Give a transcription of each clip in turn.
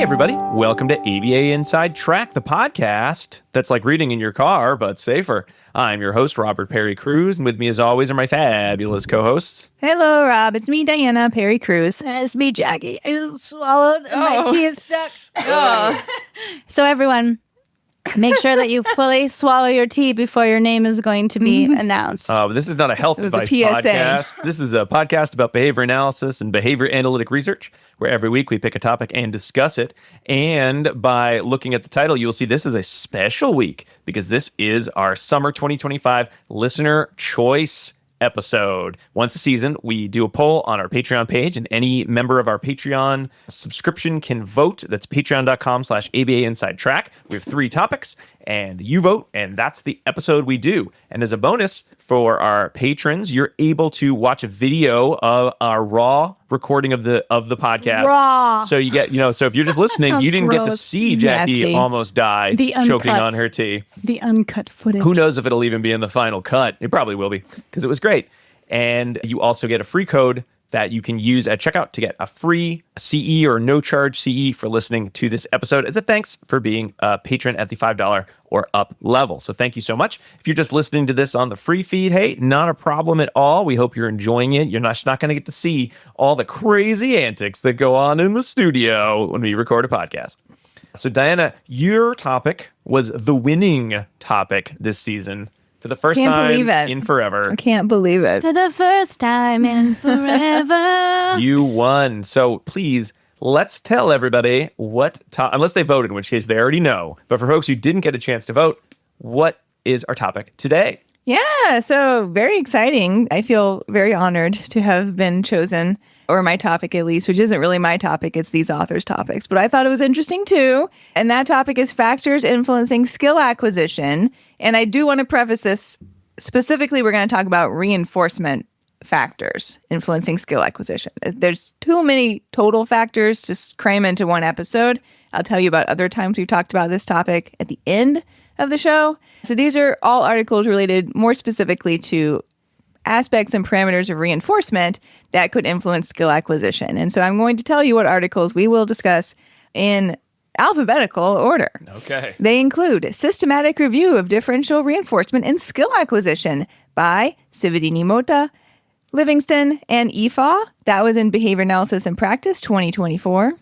everybody. Welcome to ABA Inside Track, the podcast that's like reading in your car, but safer. I'm your host, Robert Perry Cruz, and with me, as always, are my fabulous co-hosts. Hello, Rob. It's me, Diana Perry Cruz. And it's me, Jackie. I just swallowed and my tea is stuck. So everyone, make sure that you fully swallow your tea before your name is going to be announced. This is not a health advice podcast. This is a podcast about behavior analysis and behavior analytic research, where every week we pick a topic and discuss it. And by looking at the title, you'll see this is a special week because this is our summer 2025 listener choice episode. Once a season, we do a poll on our Patreon page, and any member of our Patreon subscription can vote. That's patreon.com/ABA Inside Track. We have 3 topics, and you vote, and that's the episode we do. And as a bonus for our patrons, you're able to watch a video of our raw recording of the podcast. Raw. So you get, so if you're just listening, you didn't get to see Jackie Nasty. almost die choking on her tea. The uncut footage. Who knows if it'll even be in the final cut? It probably will be, because it was great. And you also get a free code that you can use at checkout to get a free CE or no charge CE for listening to this episode as a thanks for being a patron at the $5 or up level. So thank you so much. If you're just listening to this on the free feed, hey, not a problem at all. We hope you're enjoying it. You're not going to get to see all the crazy antics that go on in the studio when we record a podcast. So Diana, your topic was the winning topic this season. For the first time in forever. I can't believe it. For the first time in forever. You won. So please, let's tell everybody what, unless they voted, in which case they already know. But for folks who didn't get a chance to vote, what is our topic today? Yeah, so very exciting. I feel very honored to have been chosen, or my topic at least, which isn't really my topic, it's these authors' topics. But I thought it was interesting too. And that topic is factors influencing skill acquisition. And I do want to preface this. Specifically, we're going to talk about reinforcement factors influencing skill acquisition. There's too many total factors to cram into one episode. I'll tell you about other times we've talked about this topic at the end of the show. So these are all articles related more specifically to aspects and parameters of reinforcement that could influence skill acquisition. And so I'm going to tell you what articles we will discuss in alphabetical order. Okay. They include Systematic Review of Differential Reinforcement in Skill Acquisition by Cividini-Mota, Livingston, and EFA. That was in Behavior Analysis and Practice 2024.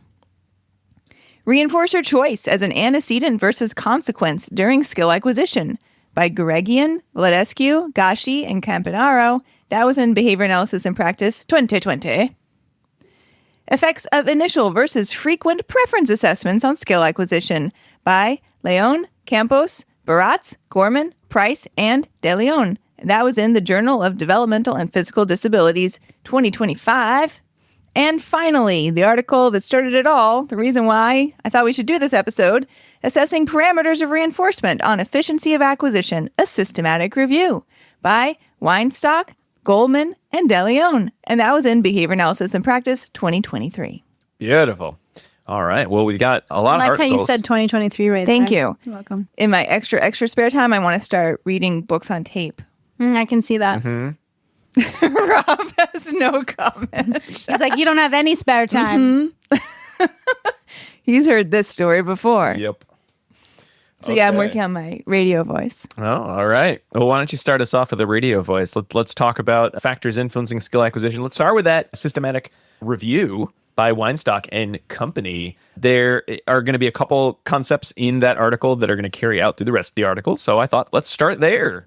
Reinforcer Choice as an Antecedent versus Consequence During Skill Acquisition by Guregian, Vladescu, Gashi, and Campanaro. That was in Behavior Analysis and Practice 2020. Effects of Initial versus Frequent Preference Assessments on Skill Acquisition by Leon, Campos, Baratz, Gorman, Price, and DeLeon. That was in the Journal of Developmental and Physical Disabilities 2025. And finally, the article that started it all, the reason why I thought we should do this episode, Assessing Parameters of Reinforcement on Efficiency of Acquisition, a Systematic Review by Weinsztok, Goldman, and DeLeon. And that was in Behavior Analysis and Practice 2023. Beautiful. All right. Well, we've got a lot of articles. I like how you said 2023 right Thank there. you. You're welcome. In my extra spare time, I want to start reading books on tape. I can see that. Mm-hmm. Rob has no comment. He's like, you don't have any spare time. He's heard this story before. Yep. So yeah, I'm working on my radio voice. Oh, all right. Well, why don't you start us off with a radio voice? Let's talk about factors influencing skill acquisition. Let's start with that systematic review by Weinsztok and Company. There are going to be a couple concepts in that article that are going to carry out through the rest of the article. So I thought, let's start there.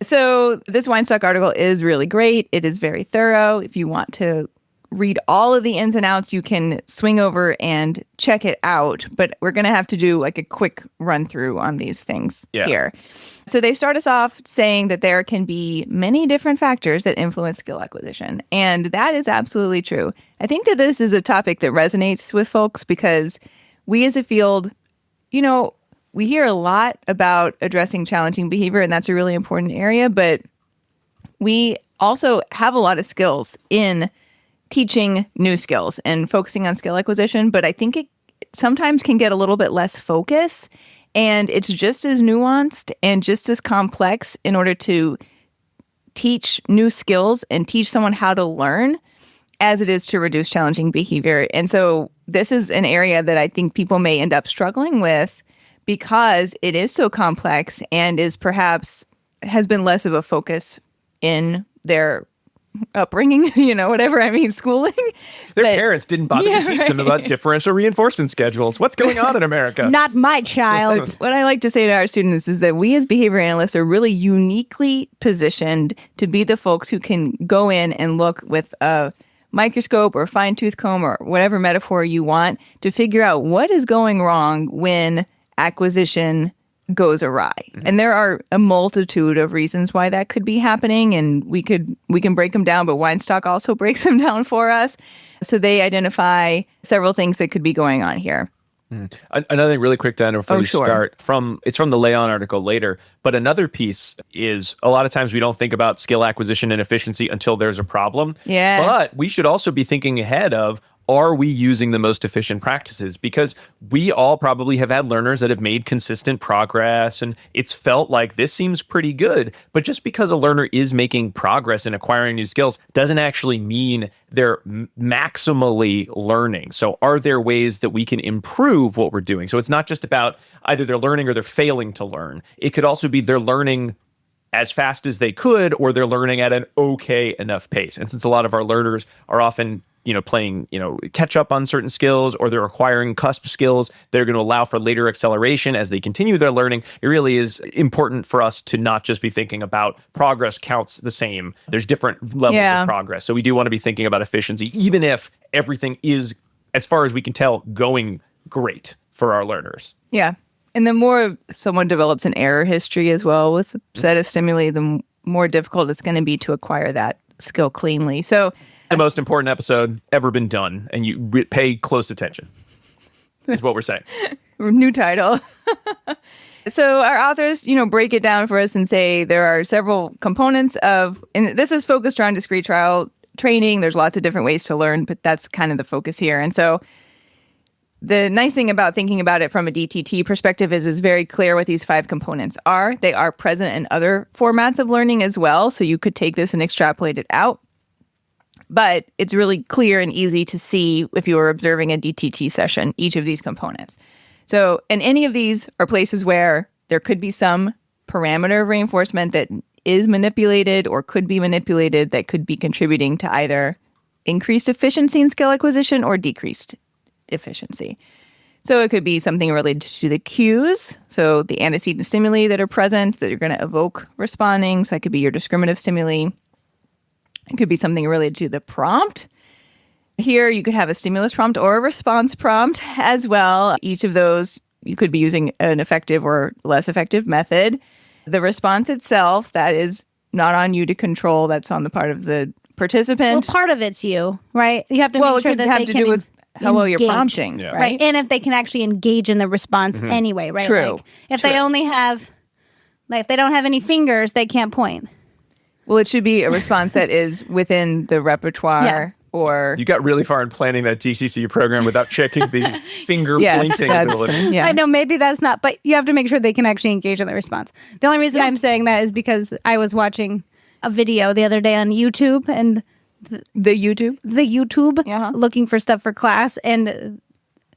So this Weinsztok article is really great. It is very thorough. If you want to read all of the ins and outs, you can swing over and check it out. But we're going to have to do like a quick run through on these things here. So they start us off saying that there can be many different factors that influence skill acquisition. And that is absolutely true. I think that this is a topic that resonates with folks because we as a field, we hear a lot about addressing challenging behavior, and that's a really important area. But we also have a lot of skills in teaching new skills and focusing on skill acquisition, but I think it sometimes can get a little bit less focus, and it's just as nuanced and just as complex in order to teach new skills and teach someone how to learn as it is to reduce challenging behavior. And so this is an area that I think people may end up struggling with because it is so complex and is perhaps has been less of a focus in their upbringing, schooling. Their parents didn't bother to teach them about differential reinforcement schedules. What's going on in America? Not my child. What I like to say to our students is that we as behavior analysts are really uniquely positioned to be the folks who can go in and look with a microscope or fine-tooth comb or whatever metaphor you want to figure out what is going wrong when acquisition goes awry. And there are a multitude of reasons why that could be happening, and we can break them down, but Weinsztok also breaks them down for us. So they identify several things that could be going on here. Another thing really quick, Diana, before we sure. start, it's from the LeAon article later, but another piece is a lot of times we don't think about skill acquisition and efficiency until there's a problem. Yeah. But we should also be thinking ahead of, are we using the most efficient practices? Because we all probably have had learners that have made consistent progress and it's felt like this seems pretty good. But just because a learner is making progress in acquiring new skills doesn't actually mean they're maximally learning. So are there ways that we can improve what we're doing? So it's not just about either they're learning or they're failing to learn. It could also be they're learning as fast as they could, or they're learning at an okay enough pace. And since a lot of our learners are often playing, catch up on certain skills, or they're acquiring cusp skills, they're going to allow for later acceleration as they continue their learning. It really is important for us to not just be thinking about progress counts the same. There's different levels of progress. So we do want to be thinking about efficiency, even if everything is, as far as we can tell, going great for our learners. Yeah. And the more someone develops an error history as well with a set of stimuli, the more difficult it's going to be to acquire that skill cleanly. So the most important episode ever been done, and you pay close attention, is what we're saying. New title. So our authors, break it down for us and say there are several components of, and this is focused around discrete trial training. There's lots of different ways to learn, but that's kind of the focus here. And so the nice thing about thinking about it from a DTT perspective is it's very clear what these 5 components are. They are present in other formats of learning as well. So you could take this and extrapolate it out. But it's really clear and easy to see if you were observing a DTT session, each of these components. So, and any of these are places where there could be some parameter of reinforcement that is manipulated or could be manipulated that could be contributing to either increased efficiency in skill acquisition or decreased efficiency. So it could be something related to the cues, so the antecedent stimuli that are present that are going to evoke responding. So that could be your discriminative stimuli. It could be something related to the prompt. Here, you could have a stimulus prompt or a response prompt as well. Each of those, you could be using an effective or less effective method. The response itself, that is not on you to control. That's on the part of the participant. Well, part of it's you, right? You have to make sure that have to do with how well you're prompting, right? And if they can actually engage in the response anyway, right? True. Like, if they only have, if they don't have any fingers, they can't point. Well, it should be a response that is within the repertoire or... You got really far in planning that TCCU program without checking the finger pointing ability. I know, maybe that's not, but you have to make sure they can actually engage in the response. The only reason I'm saying that is because I was watching a video the other day on YouTube and... The YouTube? The YouTube, looking for stuff for class, and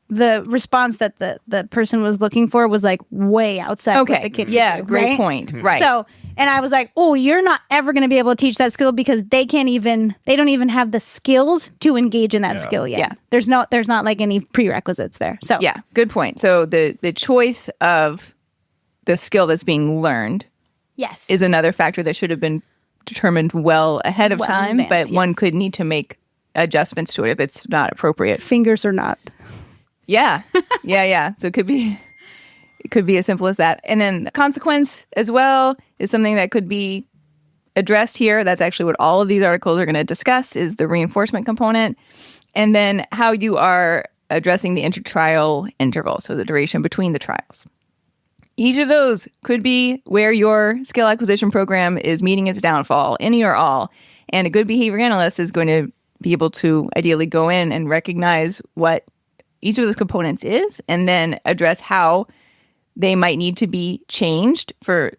the response that the person was looking for was like way outside what the kid could do, great point. Right. So, and I was like, oh, you're not ever going to be able to teach that skill because they don't even have the skills to engage in that skill yet. Yeah. There's not like any prerequisites there. So yeah, good point. So the choice of the skill that's being learned is another factor that should have been determined well ahead of time, but one could need to make adjustments to it if it's not appropriate. Fingers or not. Yeah. So it could be as simple as that. And then the consequence as well is something that could be addressed here. That's actually what all of these articles are going to discuss, is the reinforcement component. And then how you are addressing the intertrial interval, so the duration between the trials. Each of those could be where your skill acquisition program is meeting its downfall, any or all. And a good behavior analyst is going to be able to ideally go in and recognize what each of those components is, and then address how they might need to be changed for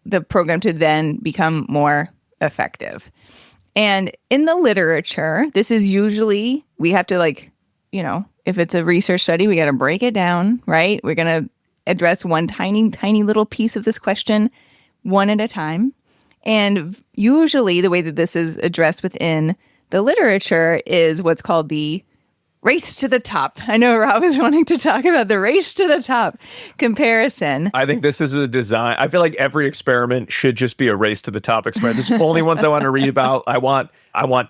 the program to then become more effective. And in the literature, this is usually, we have to if it's a research study, we got to break it down, right? We're going to address one tiny, tiny little piece of this question one at a time. And usually the way that this is addressed within the literature is what's called the race to the top. I know Rob is wanting to talk about the race to the top comparison. I think this is a design. I feel like every experiment should just be a race to the top experiment. There's only ones I want to read about. I want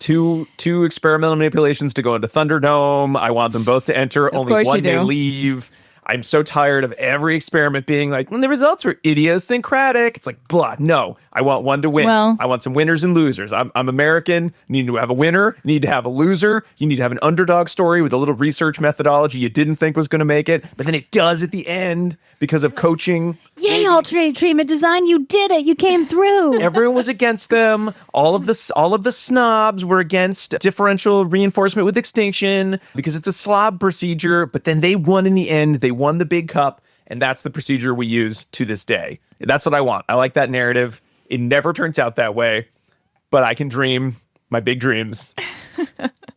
two experimental manipulations to go into Thunderdome. I want them both to enter. Only one may leave. I'm so tired of every experiment being like, when the results were idiosyncratic. It's like, blah, no. I want one to win. Well, I want some winners and losers. I'm American. You need to have a winner. You need to have a loser. You need to have an underdog story with a little research methodology you didn't think was going to make it, but then it does at the end because of coaching. Yay, alternative treatment design. You did it. You came through. Everyone was against them. All of the snobs were against differential reinforcement with extinction because it's a slob procedure, but then they won in the end. They won the big cup, and that's the procedure we use to this day. That's what I want. I like that narrative. It never turns out that way, but I can dream my big dreams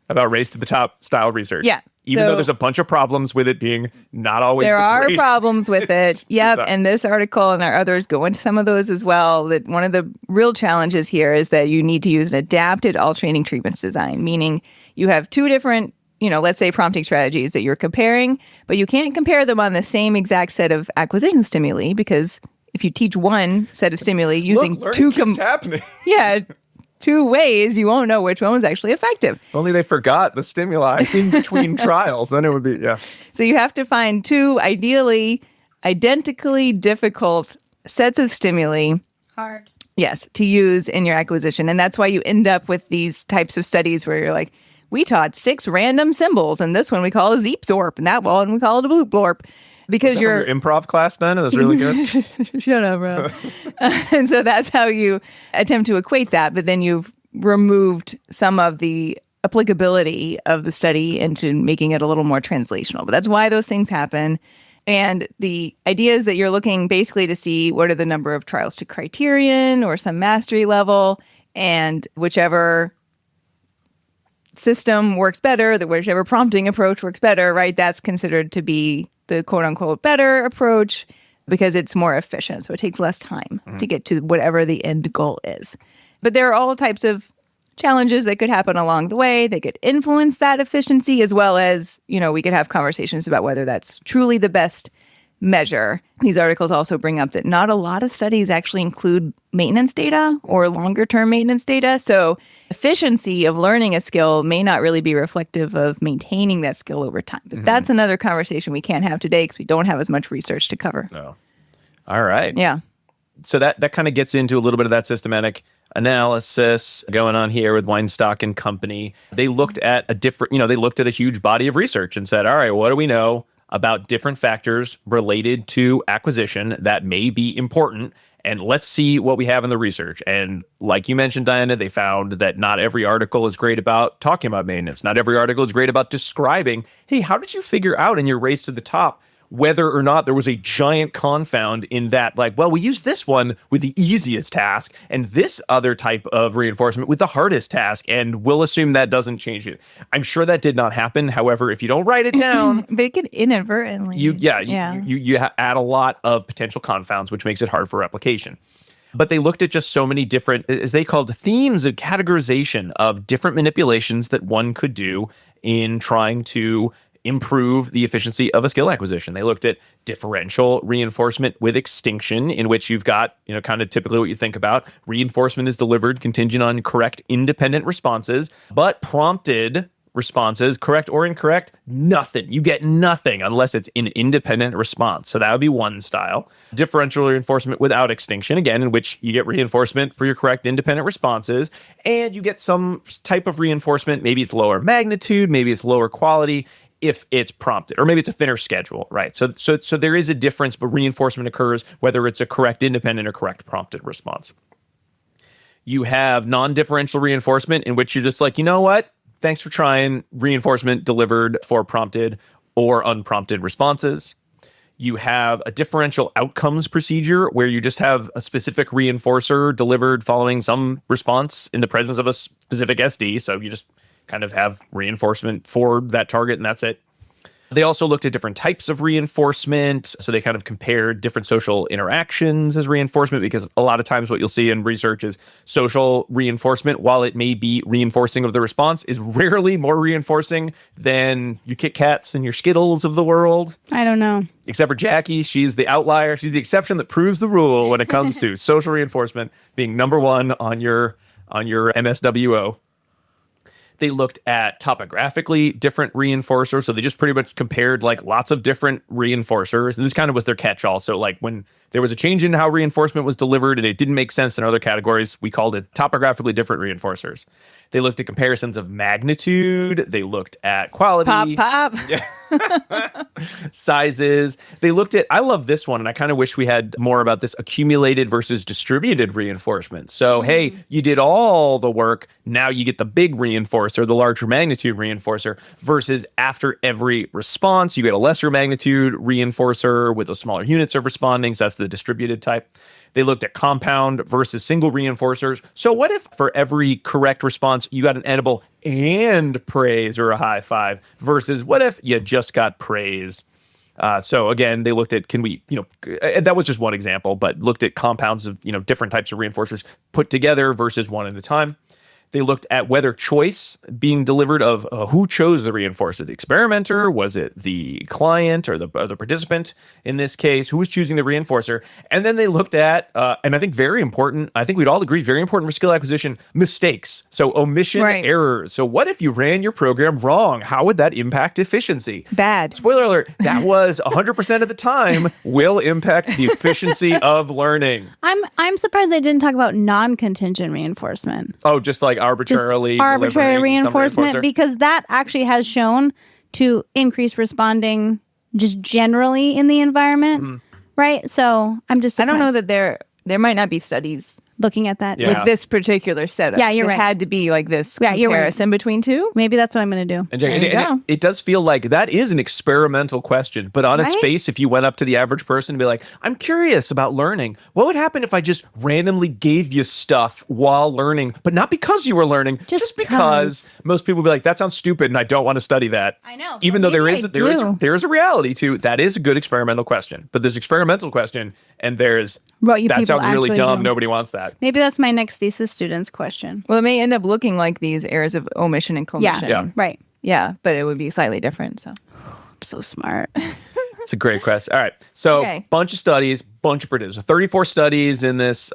about race to the top style research. Yeah. Even though there's a bunch of problems with it being not always there are great. Problems with it. Yep. And this article and our others go into some of those as well. That one of the real challenges here is that you need to use an adapted alternating treatments design, meaning you have two different, let's say prompting strategies that you're comparing, but you can't compare them on the same exact set of acquisition stimuli because if you teach one set of stimuli using happening. Yeah. Two ways, you won't know which one was actually effective. If only they forgot the stimuli in between trials, then it would be, yeah. So you have to find two ideally identically difficult sets of stimuli. Hard. Yes, to use in your acquisition. And that's why you end up with these types of studies where you're like, we taught 6 random symbols, and this one we call a zeep-zorp, and that one we call it a bloop-blorp. Because your improv class, then? That's really good. Shut up, bro. And so that's how you attempt to equate that, but then you've removed some of the applicability of the study into making it a little more translational. But that's why those things happen. And the idea is that you're looking basically to see what are the number of trials to criterion or some mastery level, and whichever system works better, whichever prompting approach works better, right? That's considered to be the quote-unquote better approach because it's more efficient. So it takes less time to get to whatever the end goal is. But there are all types of challenges that could happen along the way. They could influence that efficiency as well as, we could have conversations about whether that's truly the best measure. These articles also bring up that not a lot of studies actually include maintenance data or longer-term maintenance data. So efficiency of learning a skill may not really be reflective of maintaining that skill over time. But that's another conversation we can't have today because we don't have as much research to cover. No. All right. Yeah. So that kind of gets into a little bit of that systematic analysis going on here with Weinsztok and company. They looked at they looked at a huge body of research and said, all right, what do we know about different factors related to acquisition that may be important? And let's see what we have in the research. And like you mentioned, Diana, they found that not every article is great about talking about maintenance. Not every article is great about describing, hey, how did you figure out in your race to the top whether or not there was a giant confound in that, like, well, we used this one with the easiest task and this other type of reinforcement with the hardest task, and we'll assume that doesn't change it. I'm sure that did not happen. However, if you don't write it down, but it could inadvertently. You add a lot of potential confounds, which makes it hard for replication. But they looked at just so many different, as they called, themes of categorization of different manipulations that one could do in trying to improve the efficiency of a skill acquisition. They looked at differential reinforcement with extinction, in which you've got, kind of typically what you think about. Reinforcement is delivered contingent on correct independent responses, but prompted responses, correct or incorrect, nothing. You get nothing unless it's an independent response. So that would be one style. Differential reinforcement without extinction, again, in which you get reinforcement for your correct independent responses, and you get some type of reinforcement. Maybe it's lower magnitude, maybe it's lower quality, if it's prompted, or maybe it's a thinner schedule, right? So there is a difference, but reinforcement occurs whether it's a correct independent or correct prompted response. You have non-differential reinforcement, in which you're just like, you know what? Thanks for trying. Reinforcement delivered for prompted or unprompted responses. You have a differential outcomes procedure where you just have a specific reinforcer delivered following some response in the presence of a specific SD. So you just kind of have reinforcement for that target, and that's it. They also looked at different types of reinforcement. So they kind of compared different social interactions as reinforcement, because a lot of times what you'll see in research is social reinforcement, while it may be reinforcing of the response, is rarely more reinforcing than your Kit Kats and your Skittles of the world. I don't know. Except for Jackie, she's the outlier. She's the exception that proves the rule when it comes to social reinforcement being number one on your MSWO. They looked at topographically different reinforcers. So they just pretty much compared like lots of different reinforcers. And this kind of was their catch-all. So like when there was a change in how reinforcement was delivered and it didn't make sense in other categories, we called it topographically different reinforcers. They looked at comparisons of magnitude. They looked at quality. Pop. Sizes. They looked at, I love this one, and I kind of wish we had more about this, accumulated versus distributed reinforcement. So, hey, you did all the work. Now you get the big reinforcer, the larger magnitude reinforcer, versus after every response, you get a lesser magnitude reinforcer with those smaller units of responding. So that's the distributed type. They looked at compound versus single reinforcers. So what if for every correct response, you got an edible and praise or a high five, versus what if you just got praise? So again, they looked at, that was just one example, but looked at compounds of, different types of reinforcers put together versus one at a time. They looked at whether choice being delivered of who chose the reinforcer, the experimenter, was it the client or the participant in this case, who was choosing the reinforcer. And then they looked at, and I think very important, I think we'd all agree, very important for skill acquisition, mistakes. So omission errors. So what if you ran your program wrong? How would that impact efficiency? Bad. Spoiler alert, that was 100% of the time will impact the efficiency of learning. I'm surprised they didn't talk about non-contingent reinforcement. Oh, just like arbitrary reinforcement, because that actually has shown to increase responding just generally in the environment, right? So I'm just surprised. I don't know that there might not be studies looking at that with this particular setup. Yeah, you're right. It had to be like this comparison between two. Maybe that's what I'm going to do. And it does feel like that is an experimental question, but on its face, if you went up to the average person and be like, I'm curious about learning, what would happen if I just randomly gave you stuff while learning, but not because you were learning, just because most people would be like, that sounds stupid and I don't want to study that. I know. Even though there is a reality to that is a good experimental question, but there's experimental question and there's that sounds really dumb. Nobody wants that. Maybe that's my next thesis student's question. Well, it may end up looking like these errors of omission and commission. Yeah. Right. Yeah, but it would be slightly different. So I'm so smart. It's a great question. All right. So bunch of studies, bunch of predictors. So 34 studies in this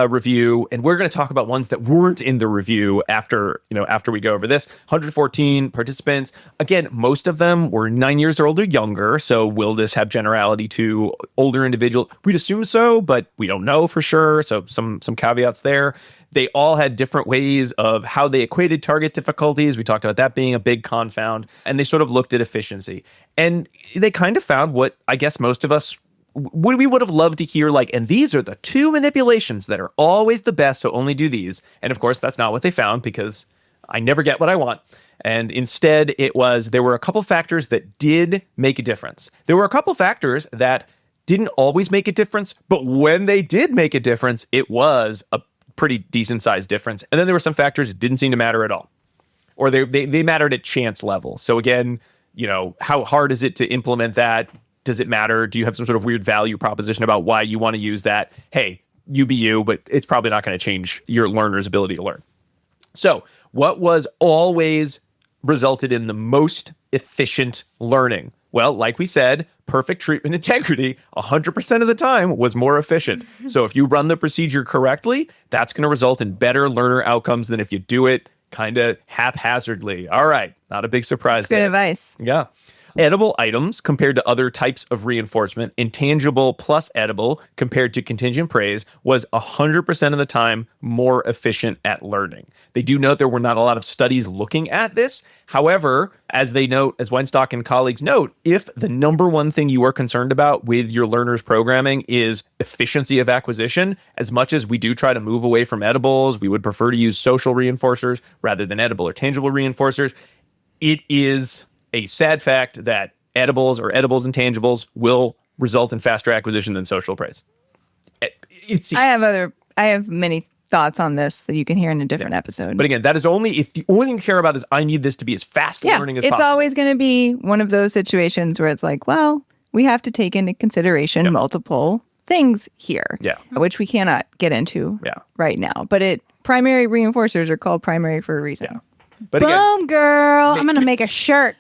review, and we're going to talk about ones that weren't in the review after we go over this. 114 participants. Again, most of them were 9 years old or younger. So will this have generality to older individuals? We'd assume so, but we don't know for sure. So some caveats there. They all had different ways of how they equated target difficulties. We talked about that being a big confound, and they sort of looked at efficiency. And they kind of found what I guess most of us we would have loved to hear, like, and these are the two manipulations that are always the best, so only do these. And of course, that's not what they found, because I never get what I want. And instead, there were a couple factors that did make a difference. There were a couple factors that didn't always make a difference, but when they did make a difference, it was a pretty decent sized difference. And then there were some factors that didn't seem to matter at all, or they mattered at chance level. So again, how hard is it to implement that? Does it matter? Do you have some sort of weird value proposition about why you want to use that? Hey, you be you, but it's probably not going to change your learner's ability to learn. So what was always resulted in the most efficient learning? Well, like we said, perfect treatment integrity 100% of the time was more efficient. So if you run the procedure correctly, that's going to result in better learner outcomes than if you do it kind of haphazardly. All right. Not a big surprise. That's good advice. Yeah. Edible items compared to other types of reinforcement, intangible plus edible compared to contingent praise, was 100% of the time more efficient at learning. They do note there were not a lot of studies looking at this. However, as they note, as Weinsztok and colleagues note, if the number one thing you are concerned about with your learners' programming is efficiency of acquisition, as much as we do try to move away from edibles, we would prefer to use social reinforcers rather than edible or tangible reinforcers. It is a sad fact that edibles or edibles and tangibles will result in faster acquisition than social praise. It seems. I have many thoughts on this that you can hear in a different episode. But again, that is only if the only thing you care about is I need this to be as fast learning as possible. It's always going to be one of those situations where it's like, well, we have to take into consideration multiple things here, which we cannot get into right now. But primary reinforcers are called primary for a reason. Yeah. But Boom, again, girl. I'm going to make a shirt.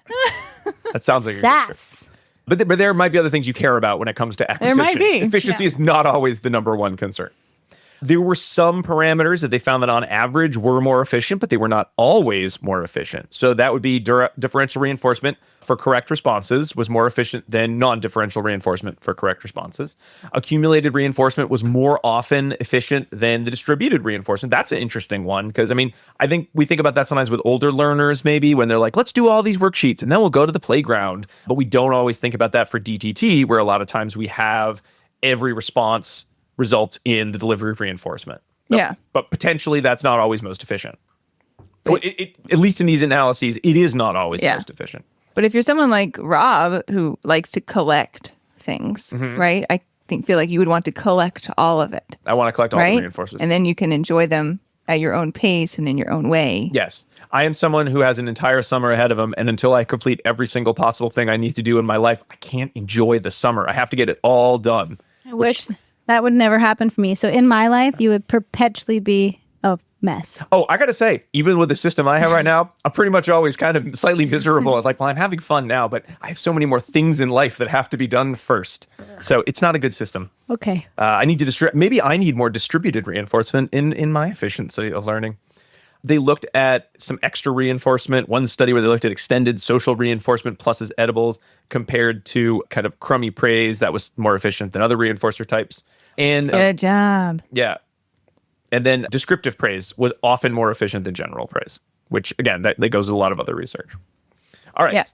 That sounds like Sass. But there might be other things you care about when it comes to acquisition. There might be. Efficiency is not always the number one concern. There were some parameters that they found that on average were more efficient, but they were not always more efficient. So that would be differential reinforcement for correct responses was more efficient than non-differential reinforcement for correct responses. Accumulated reinforcement was more often efficient than the distributed reinforcement. That's an interesting one because, I think we think about that sometimes with older learners maybe when they're like, let's do all these worksheets and then we'll go to the playground. But we don't always think about that for DTT where a lot of times we have every response result in the delivery of reinforcement. But potentially that's not always most efficient. At least in these analyses, it is not always most efficient. But if you're someone like Rob who likes to collect things, right? I feel like you would want to collect all of it. I want to collect all the reinforcers. And then you can enjoy them at your own pace and in your own way. Yes. I am someone who has an entire summer ahead of him, and until I complete every single possible thing I need to do in my life, I can't enjoy the summer. I have to get it all done. I wish that would never happen for me. So in my life, you would perpetually be a mess. Oh, I got to say, even with the system I have right now, I'm pretty much always kind of slightly miserable. Like, well, I'm having fun now, but I have so many more things in life that have to be done first. So it's not a good system. Okay. I need to maybe I need more distributed reinforcement in my efficiency of learning. They looked at some extra reinforcement. One study where they looked at extended social reinforcement plus as edibles compared to kind of crummy praise that was more efficient than other reinforcer types. And good job. Yeah. And then descriptive praise was often more efficient than general praise, which again, that goes with a lot of other research. All right. Yeah.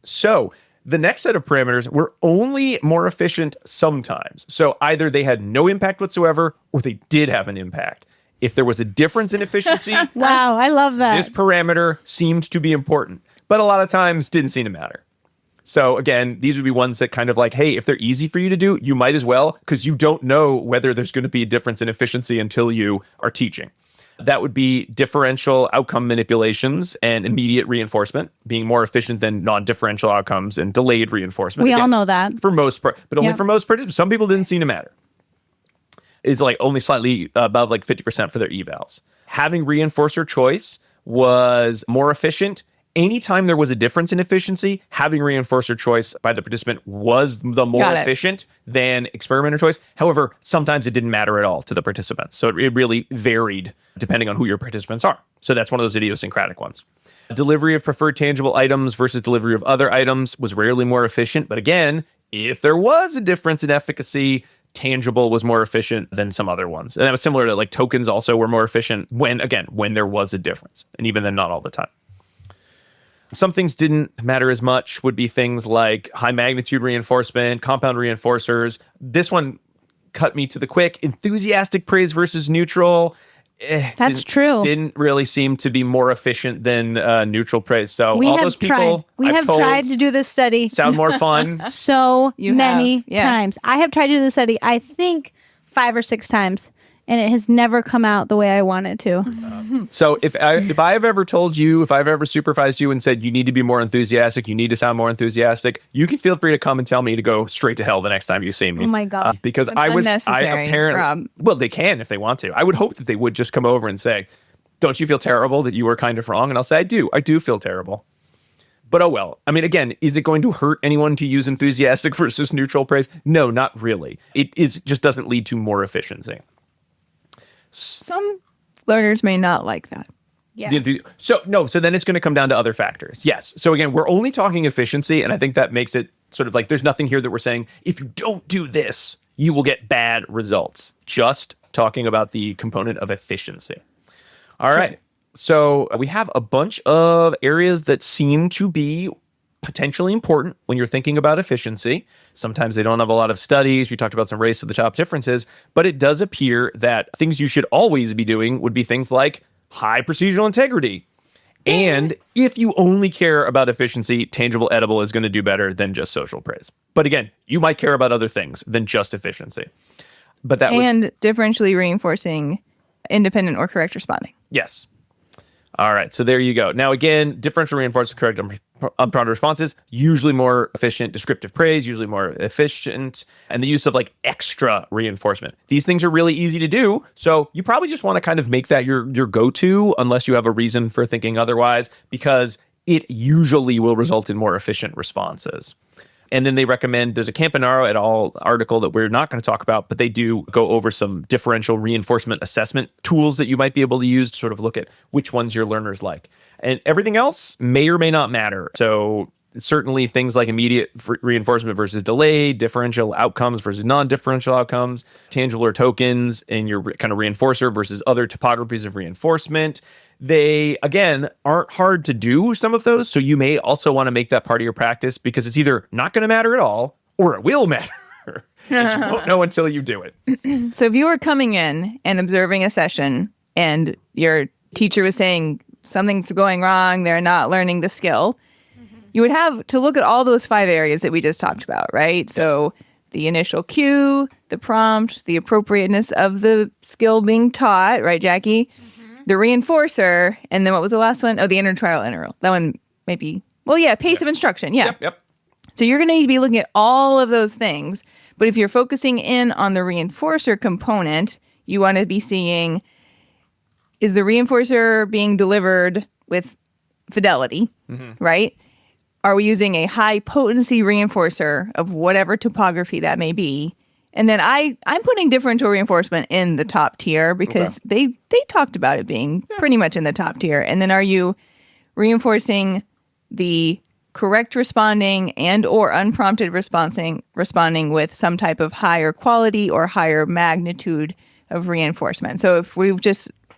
So the next set of parameters were only more efficient sometimes. So either they had no impact whatsoever or they did have an impact. If there was a difference in efficiency, wow, I love that. This parameter seemed to be important, but a lot of times didn't seem to matter. So again, these would be ones that kind of like, hey, if they're easy for you to do, you might as well, because you don't know whether there's going to be a difference in efficiency until you are teaching. That would be differential outcome manipulations and immediate reinforcement being more efficient than non-differential outcomes and delayed reinforcement. We all know that. For most part, but only for most participants. Some people didn't seem to matter. It's like only slightly above like 50% for their evals. Having reinforcer choice was more efficient. Anytime there was a difference in efficiency, having reinforcer choice by the participant was the more efficient than experimenter choice. However, sometimes it didn't matter at all to the participants. So it really varied depending on who your participants are. So that's one of those idiosyncratic ones. Delivery of preferred tangible items versus delivery of other items was rarely more efficient. But again, if there was a difference in efficacy, tangible was more efficient than some other ones. And that was similar to like tokens also were more efficient when there was a difference. And even then, not all the time. Some things didn't matter as much would be things like high magnitude reinforcement, compound reinforcers. This one cut me to the quick. Enthusiastic praise versus neutral. That's true. Didn't really seem to be more efficient than neutral praise. So all those people we have tried to do this study. Sound more fun. So many times. I have tried to do this study, I think 5 or 6 times. And it has never come out the way I wanted to. So if I've ever told you, if I've ever supervised you and said you need to be more enthusiastic, you need to sound more enthusiastic, you can feel free to come and tell me to go straight to hell the next time you see me. Oh my God. Because well, they can if they want to. I would hope that they would just come over and say, don't you feel terrible that you were kind of wrong? And I'll say, I do feel terrible. But oh well. I mean, again, is it going to hurt anyone to use enthusiastic versus neutral praise? No, not really. It just doesn't lead to more efficiency. Some learners may not like that. Yeah. So then it's going to come down to other factors. Yes. So again, we're only talking efficiency, and I think that makes it sort of like there's nothing here that we're saying, if you don't do this, you will get bad results. Just talking about the component of efficiency. All right. So we have a bunch of areas that seem to be potentially important when you're thinking about efficiency. Sometimes they don't have a lot of studies. We talked about some race to the top differences, but it does appear that things you should always be doing would be things like high procedural integrity. And if you only care about efficiency, tangible edible is going to do better than just social praise. But again, you might care about other things than just efficiency. But differentially reinforcing independent or correct responding. Yes. All right. So there you go. Now, again, differential reinforcement, correct unprompted responses, usually more efficient. Descriptive praise, usually more efficient. And the use of like extra reinforcement. These things are really easy to do. So you probably just want to kind of make that your go-to unless you have a reason for thinking otherwise, because it usually will result in more efficient responses. And then they recommend, there's a Campanaro et al. Article that we're not going to talk about, but they do go over some differential reinforcement assessment tools that you might be able to use to sort of look at which ones your learners like. And everything else may or may not matter. So certainly things like immediate reinforcement versus delayed, differential outcomes versus non-differential outcomes, tangible or tokens in your kind of reinforcer versus other topographies of reinforcement. They, again, aren't hard to do, some of those. So you may also want to make that part of your practice because it's either not going to matter at all or it will matter. And you won't know until you do it. So if you were coming in and observing a session and your teacher was saying something's going wrong, they're not learning the skill, you would have to look at all those 5 areas that we just talked about, right? So the initial cue, the prompt, the appropriateness of the skill being taught, right, Jackie? The reinforcer, and then what was the last one? Oh, the intertrial interval. That one maybe, well, yeah, pace of instruction, yeah. Yep. So you're going to need to be looking at all of those things. But if you're focusing in on the reinforcer component, you want to be seeing, is the reinforcer being delivered with fidelity, right? Are we using a high potency reinforcer of whatever topography that may be? And then I'm putting differential reinforcement in the top tier because they talked about it being pretty much in the top tier. And then are you reinforcing the correct responding and or unprompted responding with some type of higher quality or higher magnitude of reinforcement? So if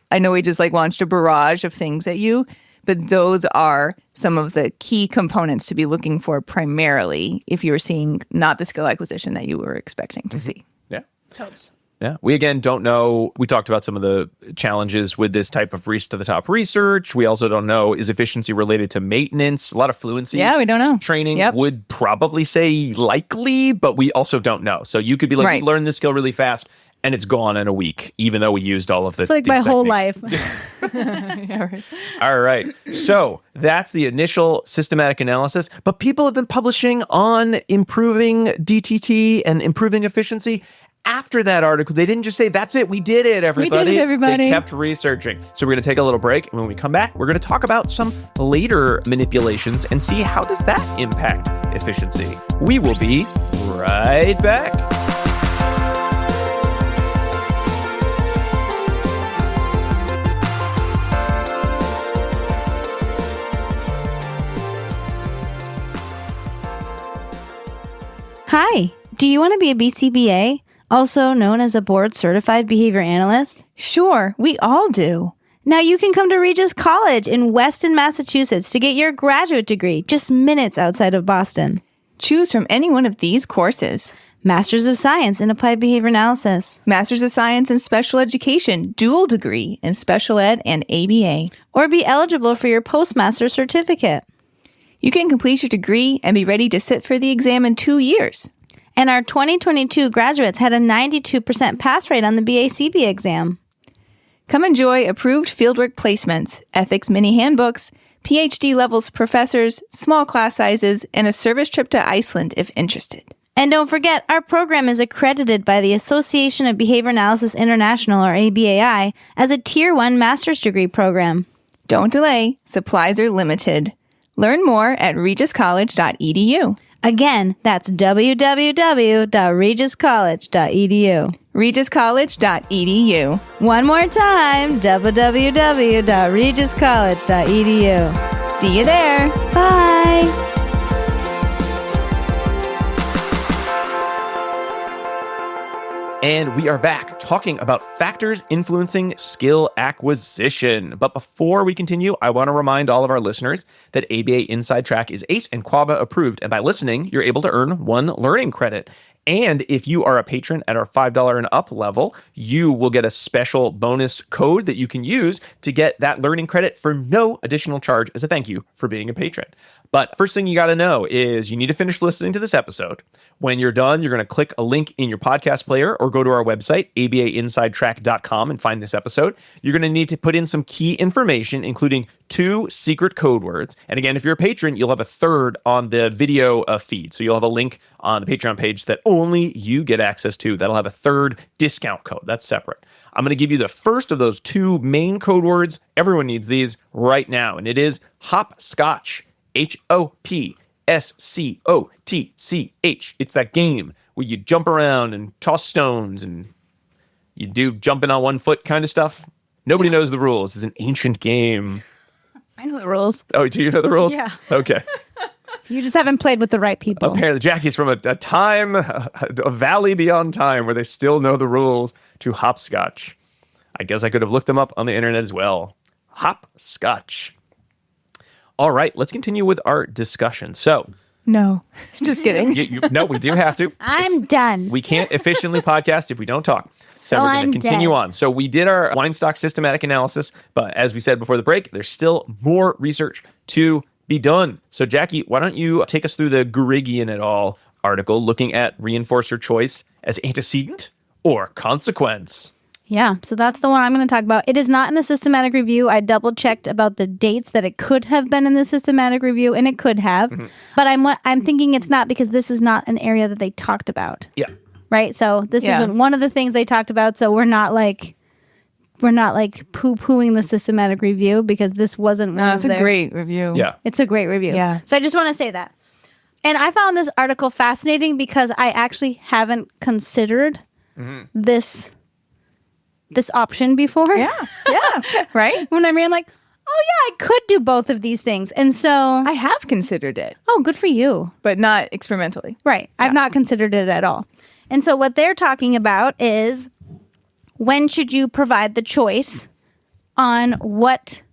I know we just like launched a barrage of things at you, but those are some of the key components to be looking for primarily if you were seeing not the skill acquisition that you were expecting to see. Yeah. Helps. Yeah. We, again, don't know. We talked about some of the challenges with this type of race to the top research. We also don't know, is efficiency related to maintenance? A lot of fluency. Yeah, we don't know. Training would probably say likely, but we also don't know. So you could be like, we learned this skill really fast, and it's gone in a week, even though we used all of the. It's like my whole life. Yeah, right. All right. So that's the initial systematic analysis. But people have been publishing on improving DTT and improving efficiency. After that article, they didn't just say, that's it, we did it, everybody. We did it, everybody. They kept researching. So we're going to take a little break. And when we come back, we're going to talk about some later manipulations and see how does that impact efficiency. We will be right back. Hi, do you want to be a BCBA, also known as a board-certified behavior analyst? Sure, we all do. Now you can come to Regis College in Weston, Massachusetts to get your graduate degree, just minutes outside of Boston. Choose from any one of these courses. Masters of Science in Applied Behavior Analysis. Masters of Science in Special Education, dual degree in Special Ed and ABA. Or be eligible for your postmaster certificate. You can complete your degree and be ready to sit for the exam in 2 years. And our 2022 graduates had a 92% pass rate on the BACB exam. Come enjoy approved fieldwork placements, ethics mini handbooks, PhD levels professors, small class sizes, and a service trip to Iceland if interested. And don't forget, our program is accredited by the Association of Behavior Analysis International, or ABAI, as a Tier 1 master's degree program. Don't delay. Supplies are limited. Learn more at regiscollege.edu. Again, that's www.regiscollege.edu. regiscollege.edu. One more time, www.regiscollege.edu. See you there. Bye. And we are back talking about factors influencing skill acquisition. But before we continue, I want to remind all of our listeners that ABA Inside Track is ACE and QABA approved. And by listening, you're able to earn 1 learning credit. And if you are a patron at our $5 and up level, you will get a special bonus code that you can use to get that learning credit for no additional charge as a thank you for being a patron. But first thing you got to know is you need to finish listening to this episode. When you're done, you're going to click a link in your podcast player or go to our website, abainsidetrack.com, and find this episode. You're going to need to put in some key information, including 2 secret code words. And again, if you're a patron, you'll have a third on the video feed. So you'll have a link on the Patreon page that only you get access to. That'll have a third discount code. That's separate. I'm going to give you the first of those 2 main code words. Everyone needs these right now. And it is hopscotch. HOPSCOTCH. It's that game where you jump around and toss stones and you do jumping on one foot kind of stuff. Nobody knows the rules. It's an ancient game. I know the rules. Oh, do you know the rules? Yeah. Okay. You just haven't played with the right people. Apparently, Jackie's from a time, a valley beyond time where they still know the rules to hopscotch. I guess I could have looked them up on the internet as well. Hopscotch. All right, let's continue with our discussion. So, No, just kidding. No, we do have to. I'm done. We can't efficiently podcast if we don't talk. So we're going to continue on. So we did our Weinsztok systematic analysis, but as we said before the break, there's still more research to be done. So Jackie, why don't you take us through the Gurigian et al. Article looking at reinforcer choice as antecedent or consequence? Yeah, so that's the one I'm going to talk about. It is not in the systematic review. I double-checked about the dates that it could have been in the systematic review, and it could have. Mm-hmm. But I'm thinking it's not because this is not an area that they talked about. Yeah. Right? So this isn't one of the things they talked about, so we're not like poo-pooing the systematic review because this wasn't one of their... It's a great review. Yeah. It's a great review. Yeah. So I just want to say that. And I found this article fascinating because I actually haven't considered this option before. Yeah. Right? When I mean, I'm like, oh yeah, I could do both of these things. And so I have considered it. Oh, good for you. But not experimentally. Right. Yeah. I've not considered it at all. And so what they're talking about is when should you provide the choice on what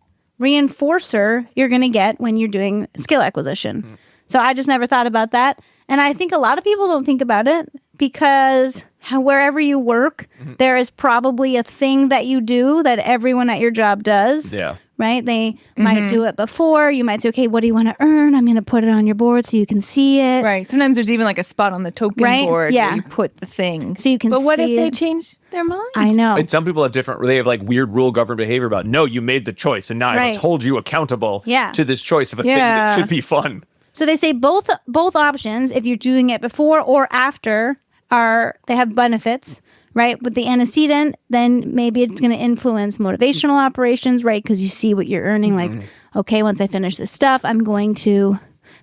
reinforcer you're going to get when you're doing skill acquisition. Mm-hmm. So I just never thought about that. And I think a lot of people don't think about it because wherever you work, there is probably a thing that you do that everyone at your job does. Yeah. Right? They might do it before. You might say, okay, what do you want to earn? I'm going to put it on your board so you can see it. Right. Sometimes there's even like a spot on the token board where you put the thing. So you can see it. But what if they change their mind? I know. And some people have they have like weird rule governed behavior about, no, you made the choice and now I must hold you accountable to this choice of a thing that should be fun. So they say both options, if you're doing it before or after, they have benefits, right? With the antecedent, then maybe it's going to influence motivational operations, right? Because you see what you're earning. Like, okay, once I finish this stuff, I'm going to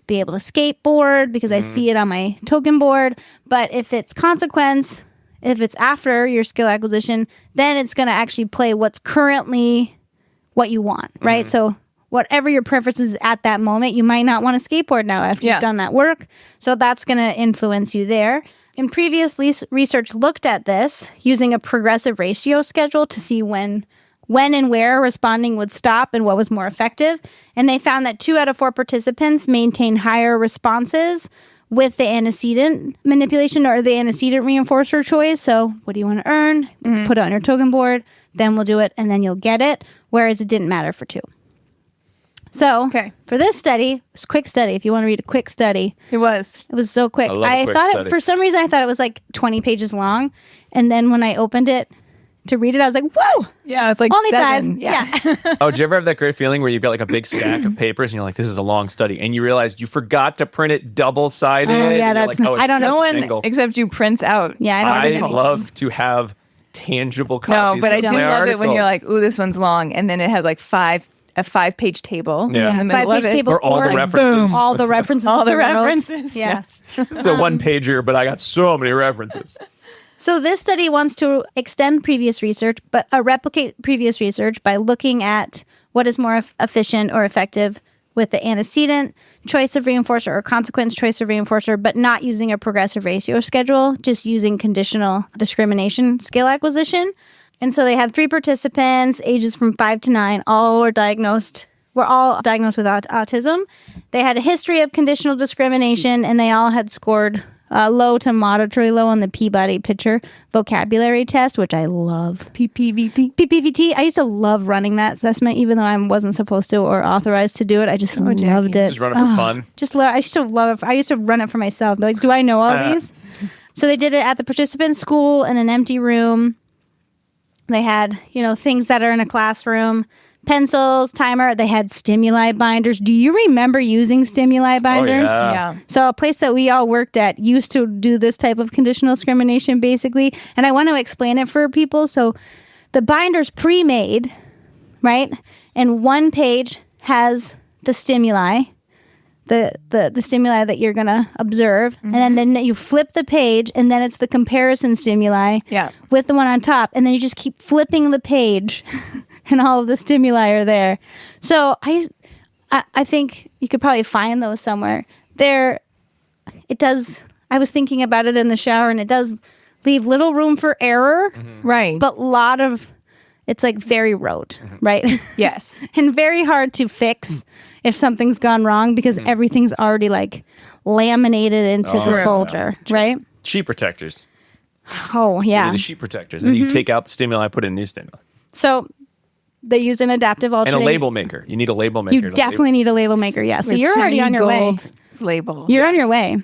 be able to skateboard because I see it on my token board. But if it's consequence, if it's after your skill acquisition, then it's going to actually play what's currently what you want, right? So whatever your preference is at that moment, you might not want to skateboard now after you've done that work. So that's going to influence you there. And previous research looked at this using a progressive ratio schedule to see when and where responding would stop and what was more effective. And they found that 2 out of 4 participants maintained higher responses with the antecedent manipulation or the antecedent reinforcer choice. So what do you want to earn? Put it on your token board, then we'll do it, and then you'll get it. Whereas it didn't matter for 2. So for this study, it's a quick study. If you want to read a quick study. It was so quick. I thought for some reason, I thought it was like 20 pages long. And then when I opened it to read it, I was like, whoa. Yeah, it's like only 7. 5. Yeah. Oh, did you ever have that great feeling where you've got like a big stack of papers and you're like, this is a long study. And you realized you forgot to print it double-sided. Oh, yeah, that's I don't know. No one except you prints out. Yeah, I love to have tangible copies. No, but I do love articles. it when you're like, ooh, this one's long. And then it has like a 5-page table in the middle of it. Table or all the references. All the references. All the references. Yeah. It's a 1-pager, but I got so many references. So this study wants to extend previous research, but replicate previous research by looking at what is more efficient or effective with the antecedent choice of reinforcer or consequence choice of reinforcer, but not using a progressive ratio schedule, just using conditional discrimination skill acquisition. And so they have 3 participants, ages from 5 to 9, all were diagnosed with autism. They had a history of conditional discrimination, and they all had scored low to moderately low on the Peabody Picture Vocabulary Test, which I love. PPVT. I used to love running that assessment, even though I wasn't supposed to or authorized to do it. I just loved it. Just run it for fun. I used to run it for myself. Like, do I know all these? So they did it at the participant school in an empty room. They had, things that are in a classroom. Pencils, timer. They had stimuli binders. Do you remember using stimuli binders? Oh, yeah. So a place that we all worked at used to do this type of conditional discrimination, basically. And I want to explain it for people. So the binder's pre-made, right? And one page has the stimuli, the stimuli that you're going to observe. Mm-hmm. And then you flip the page, and then it's the comparison stimuli with the one on top. And then you just keep flipping the page. And all of the stimuli are there. So I think you could probably find those somewhere. I was thinking about it in the shower, and it does leave little room for error. Mm-hmm. Right. But it's like very rote, right? Yes. And very hard to fix if something's gone wrong because everything's already like laminated into the folder, right? Sheet protectors. Oh, yeah. The sheet protectors. And you take out the stimuli, put in new stimuli. So they use an adaptive alternate. And a label maker. You need a label maker. You definitely need a label maker, yeah. So you're already on your way. Label. You're on your way.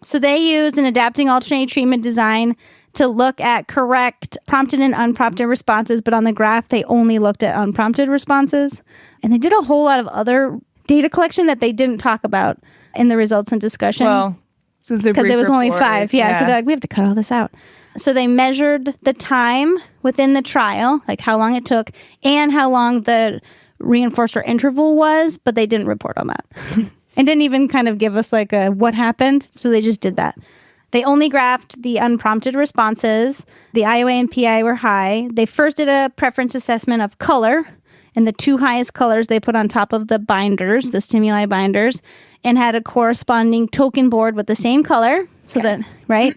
So they used an adapting alternating treatment design to look at correct prompted and unprompted responses, but on the graph, they only looked at unprompted responses. And they did a whole lot of other data collection that they didn't talk about in the results and discussion. Well, because it was only 5. Yeah, so they're like, we have to cut all this out. So they measured the time within the trial, like how long it took, and how long the reinforcer interval was, but they didn't report on that. And didn't even kind of give us like a what happened. So they just did that. They only graphed the unprompted responses. The IOA and PI were high. They first did a preference assessment of color, and the 2 highest colors they put on top of the binders, the stimuli binders, and had a corresponding token board with the same color. So that, right?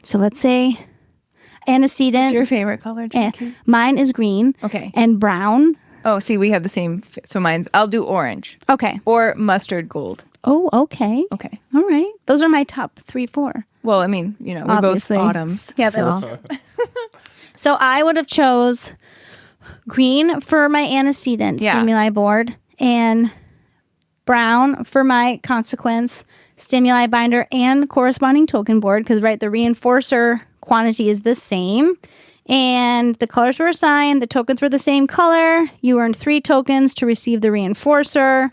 So let's say antecedent. What's your favorite color, Jackie? Mine is green. Okay. And brown. Oh, see, we have the same. So I'll do orange. Okay. Or mustard gold. Oh, okay. Okay. All right. Those are my top 3, 4. Well, I mean, we're obviously both autumns. Yeah. So. So I would have chose green for my antecedent stimuli board and brown for my consequence stimuli binder and corresponding token board because, right, the reinforcer quantity is the same. And the colors were assigned. The tokens were the same color. You earned 3 tokens to receive the reinforcer.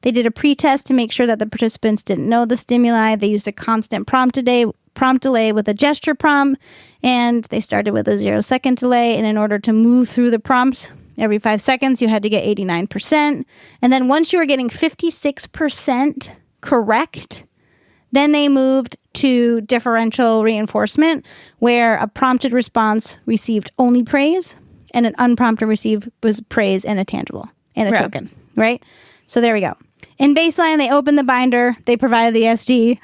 They did a pre-test to make sure that the participants didn't know the stimuli. They used a constant prompt delay with a gesture prompt. And they started with a 0-second delay. And in order to move through the prompts every 5 seconds, you had to get 89%. And then once you were getting 56% correct, then they moved to differential reinforcement, where a prompted response received only praise and an unprompted was praise and a tangible and a token, right? So there we go. In baseline, they opened the binder, they provided the SD,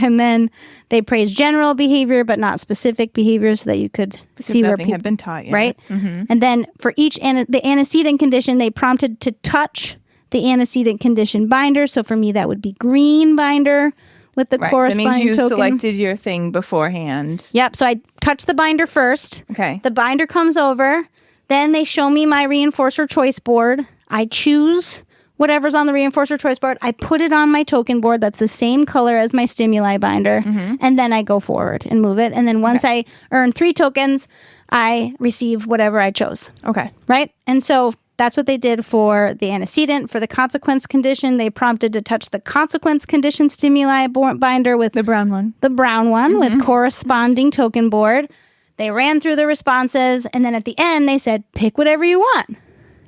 and then they praised general behavior, but not specific behavior so that you could see where people had been taught yet. Right? Mm-hmm. And then for each the antecedent condition, they prompted to touch the antecedent condition binder. So for me, that would be green binder with the corresponding so it means you token. Selected your thing beforehand. Yep. So I touch the binder first. Okay. The binder comes over. Then they show me my reinforcer choice board. I choose whatever's on the reinforcer choice board. I put it on my token board that's the same color as my stimuli binder. Mm-hmm. And then I go forward and move it. And then once I earn 3 tokens, I receive whatever I chose. Okay. Right? And so that's what they did for the antecedent. For the consequence condition, they prompted to touch the consequence condition stimuli binder with the brown one. The brown one with corresponding token board. They ran through the responses, and then at the end, they said, pick whatever you want.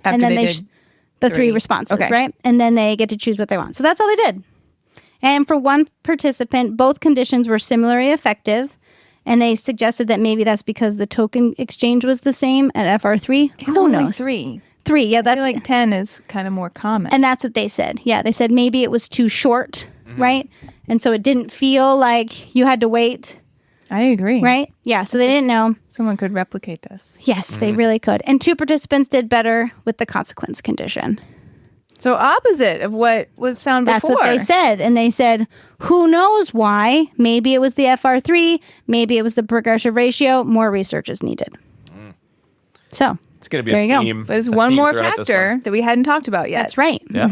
After and then they did the 3 responses, right? And then they get to choose what they want. So that's all they did. And for one participant, both conditions were similarly effective. And they suggested that maybe that's because the token exchange was the same at FR3. Who knows? 3. 3, yeah, that's like 10 is kind of more common. And that's what they said. Yeah, they said maybe it was too short, right? And so it didn't feel like you had to wait. I agree. Right? Yeah, so they didn't know. Someone could replicate this. Yes, they really could. And 2 participants did better with the consequence condition. So opposite of what was found That's before. what they said. And they said, who knows why? Maybe it was the FR3. Maybe it was the progressive ratio. More research is needed. So It's going to be there a you theme. But there's a one theme more throughout this factor one. that we hadn't talked about yet. that's right. Yeah.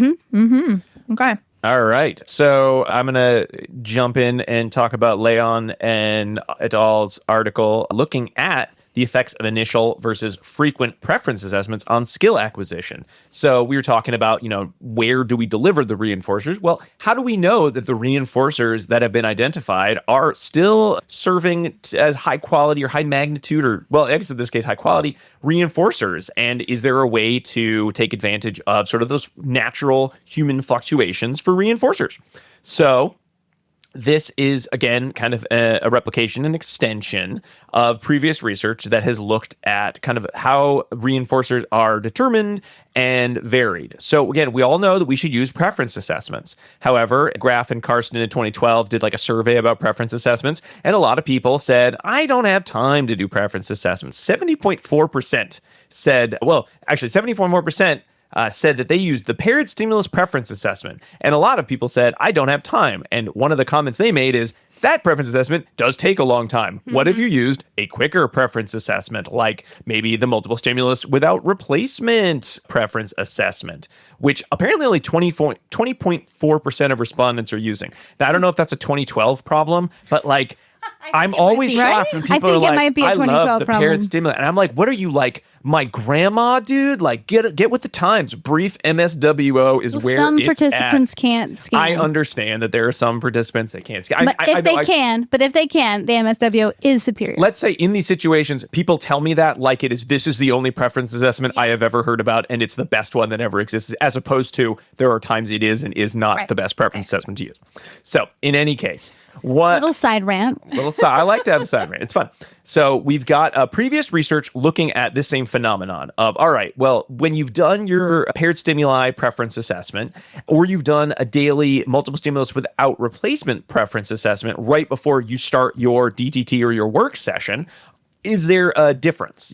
Okay. All right. So I'm going to jump in and talk about Leon and et al.'s article looking at the effects of initial versus frequent preference assessments on skill acquisition. So we were talking about, where do we deliver the reinforcers? Well, how do we know that the reinforcers that have been identified are still serving as high quality or high magnitude or, well, I guess in this case, high quality reinforcers? And is there a way to take advantage of sort of those natural human fluctuations for reinforcers? So this is, again, kind of a replication and extension of previous research that has looked at kind of how reinforcers are determined and varied. So again, we all know that we should use preference assessments. However, Graf and Karsten in 2012 did like a survey about preference assessments, and a lot of people said, I don't have time to do preference assessments. 70.4% said, well, actually 74% said that they used the paired stimulus preference assessment. And a lot of people said, I don't have time. And one of the comments they made is, that preference assessment does take a long time. What if you used a quicker preference assessment, like maybe the multiple stimulus without replacement preference assessment, which apparently only 20.4% of respondents are using. Now, I don't know if that's a 2012 problem, but like, I'm always shocked when people are like, I love the paired stimulus. And I'm like, what are you, like my grandma, dude? Like, get with the times. Brief MSWO is where some it's participants at. can't scan. I understand that there are some participants that can't scan. But if they can, the MSWO is superior. Let's say in these situations, people tell me that like this is the only preference assessment I have ever heard about, and it's the best one that ever exists, as opposed to there are times it is and is not the best preference assessment to use. So in any case, little side rant. I like to have a side rant. It's fun. So we've got previous research looking at this same phenomenon of, all right, well, when you've done your paired stimuli preference assessment, or you've done a daily multiple stimulus without replacement preference assessment right before you start your DTT or your work session, is there a difference?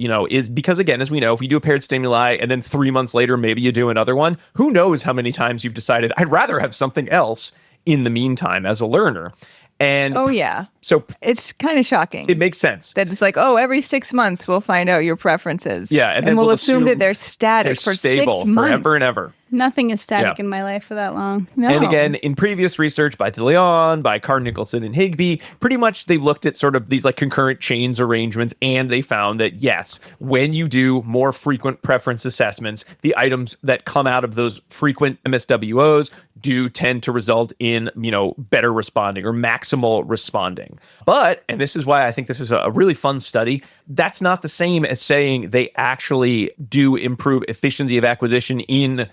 Because again, as we know, if you do a paired stimuli and then 3 months later, maybe you do another one, who knows how many times you've decided, I'd rather have something else in the meantime as a learner. And oh, yeah. So it's kind of shocking. It makes sense. That it's like, every 6 months we'll find out your preferences. Yeah. And then we'll assume that they're static for 6 months. Forever and ever. Nothing is static in my life for that long. No. And again, in previous research by DeLeon, by Carr-Nicholson and Higbee, pretty much they looked at sort of these like concurrent chains arrangements, and they found that yes, when you do more frequent preference assessments, the items that come out of those frequent MSWOs do tend to result in, better responding or maximal responding. But, and this is why I think this is a really fun study, that's not the same as saying they actually do improve efficiency of acquisition in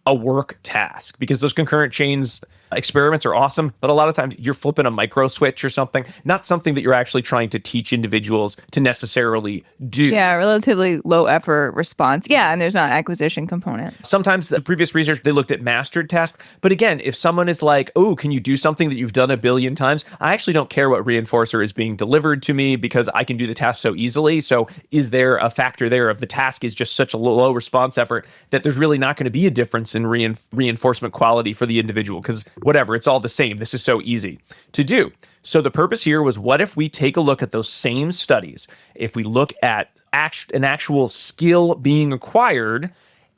a work task, because those concurrent chains experiments are awesome, but a lot of times you're flipping a micro switch or something, not something that you're actually trying to teach individuals to necessarily do. Yeah, relatively low effort response. Yeah, and there's not an acquisition component. Sometimes the previous research, they looked at mastered tasks. But again, if someone is like, oh, can you do something that you've done 1 billion times? I actually don't care what reinforcer is being delivered to me because I can do the task so easily. So is there a factor there of the task is just such a low response effort that there's really not going to be a difference in reinforcement quality for the individual? Because whatever, it's all the same. This is so easy to do. So the purpose here was, what if we take a look at those same studies? If we look at an actual skill being acquired,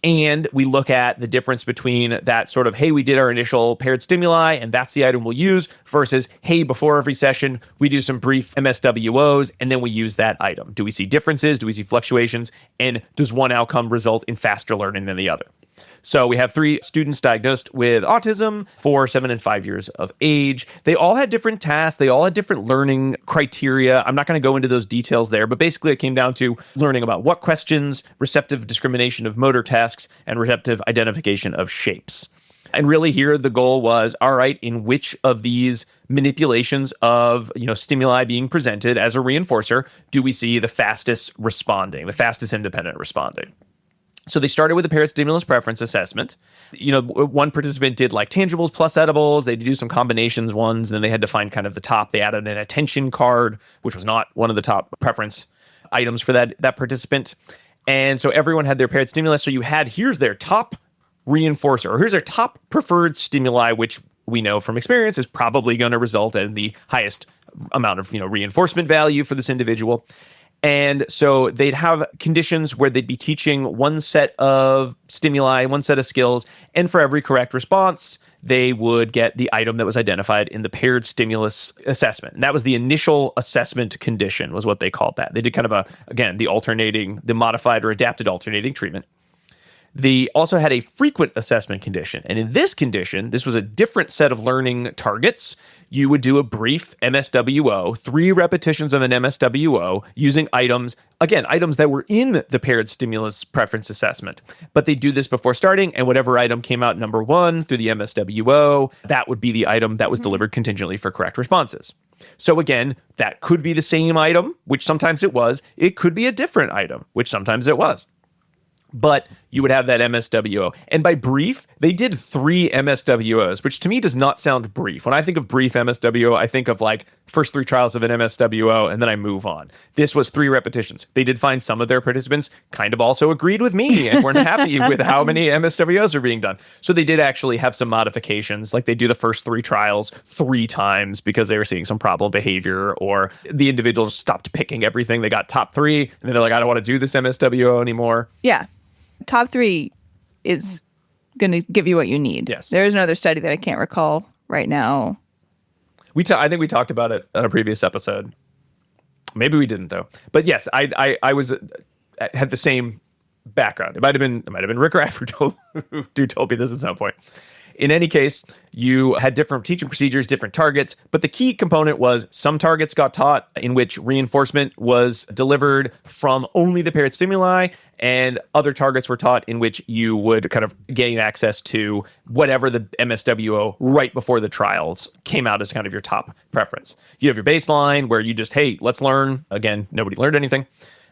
and we look at the difference between that sort of, hey, we did our initial paired stimuli and that's the item we'll use, versus, hey, before every session, we do some brief MSWOs and then we use that item. Do we see differences? Do we see fluctuations? And does one outcome result in faster learning than the other? So we have 3 students diagnosed with autism, 4, 7, and 5 years of age. They all had different tasks. They all had different learning criteria. I'm not going to go into those details there, but basically it came down to learning about what questions, receptive discrimination of motor tasks, and receptive identification of shapes. And really here, the goal was, all right, in which of these manipulations of, stimuli being presented as a reinforcer do we see the fastest responding, the fastest independent responding? So they started with a paired stimulus preference assessment. One participant did like tangibles plus edibles. They do some combinations ones. Then they had to find kind of the top. They added an attention card, which was not one of the top preference items for that participant. And so everyone had their paired stimulus. So here's their top reinforcer, or here's our top preferred stimuli, which we know from experience is probably going to result in the highest amount of reinforcement value for this individual. And so they'd have conditions where they'd be teaching one set of stimuli, one set of skills, and for every correct response, they would get the item that was identified in the paired stimulus assessment. And that was the initial assessment condition, was what they called that. They did kind of the modified or adapted alternating treatment. They also had a frequent assessment condition. And in this condition, this was a different set of learning targets. You would do a brief MSWO, 3 repetitions of an MSWO using items that were in the paired stimulus preference assessment. But they do this before starting, and whatever item came out number 1 through the MSWO, that would be the item that was delivered contingently for correct responses. So again, that could be the same item, which sometimes it was. It could be a different item, which sometimes it was. But you would have that MSWO. And by brief, they did 3 MSWOs, which to me does not sound brief. When I think of brief MSWO, I think of like first 3 trials of an MSWO, and then I move on. This was 3 repetitions. They did find some of their participants kind of also agreed with me and weren't happy with how many MSWOs are being done. So they did actually have some modifications, like they do the first 3 trials 3 times because they were seeing some problem behavior, or the individuals stopped picking everything. They got top 3, and then they're like, I don't want to do this MSWO anymore. Yeah. Top 3 is going to give you what you need. Yes. There is another study that I can't recall right now. I think we talked about it on a previous episode. Maybe we didn't, though. But yes, I had the same background. It might have been Rick Raff who told me this at some point. In any case, you had different teaching procedures, different targets, but the key component was some targets got taught in which reinforcement was delivered from only the paired stimuli, and other targets were taught in which you would kind of gain access to whatever the MSWO right before the trials came out as kind of your top preference. You have your baseline where you just, hey, let's learn. Again, nobody learned anything.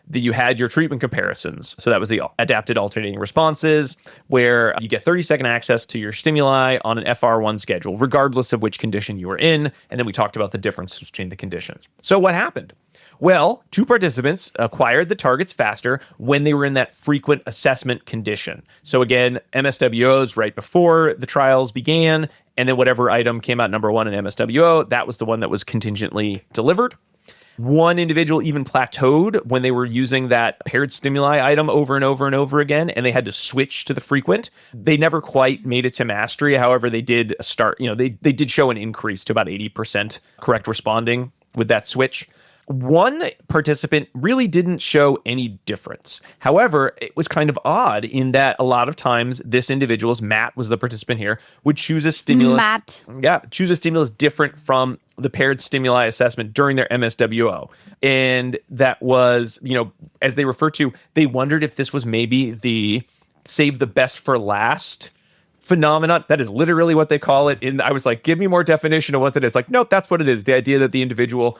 That you had your treatment comparisons. So that was the adapted alternating responses, where you get 30-second access to your stimuli on an FR1 schedule, regardless of which condition you were in. And then we talked about the difference between the conditions. So what happened? Well, 2 participants acquired the targets faster when they were in that frequent assessment condition. So again, MSWOs right before the trials began, and then whatever item came out number 1 in MSWO, that was the one that was contingently delivered. One individual even plateaued when they were using that paired stimuli item over and over and over again, and they had to switch to the frequent. They never quite made it to mastery. However, they did start, they did show an increase to about 80% correct responding with that switch. One participant really didn't show any difference. However, it was kind of odd in that a lot of times this individual's, Matt was the participant here, would choose a stimulus. Choose a stimulus different from the paired stimuli assessment during their MSWO. And that was, as they refer to, they wondered if this was maybe the save the best for last phenomenon. That is literally what they call it. And I was like, give me more definition of what that is. Like, nope, that's what it is. The idea that the individual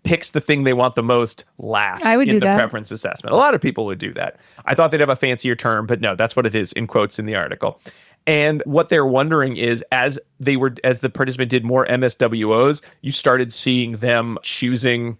picks the thing they want the most last in the preference assessment. A lot of people would do that. I thought they'd have a fancier term, but no, that's what it is in quotes in the article. And what they're wondering is, as the participant did more MSWOs, you started seeing them choosing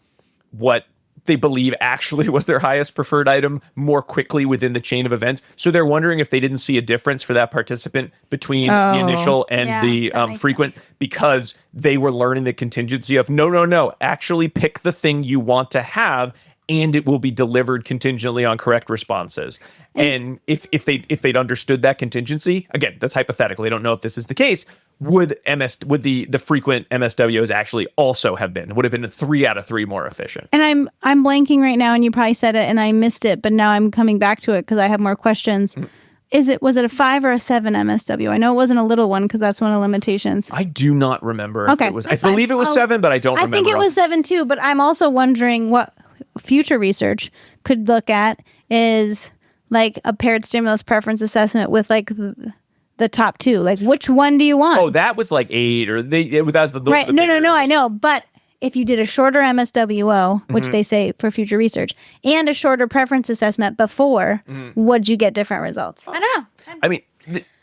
what they believe actually was their highest preferred item more quickly within the chain of events. So they're wondering if they didn't see a difference for that participant between the initial and the frequent sense. Because they were learning the contingency of no, actually pick the thing you want to have, and it will be delivered contingently on correct responses. And if they'd understood that contingency, again, that's hypothetical. They don't know if this is the case. Would the frequent MSWOs actually also have been? Would have been 3 out of 3 more efficient? And I'm blanking right now, and you probably said it, and I missed it, but now I'm coming back to it because I have more questions. Was it a 5 or a 7 MSW? I know it wasn't a little one because that's one of the limitations. I do not remember. Okay, if it was. I believe it was 7, but I don't remember. I think it was 7 too. But I'm also wondering what future research could look at is like a paired stimulus preference assessment with like the top 2. Like, which one do you want? Oh, that was like 8, or that was the right. No, I know, but if you did a shorter MSWO, which they say for future research, and a shorter preference assessment before, would you get different results? I don't know. I mean,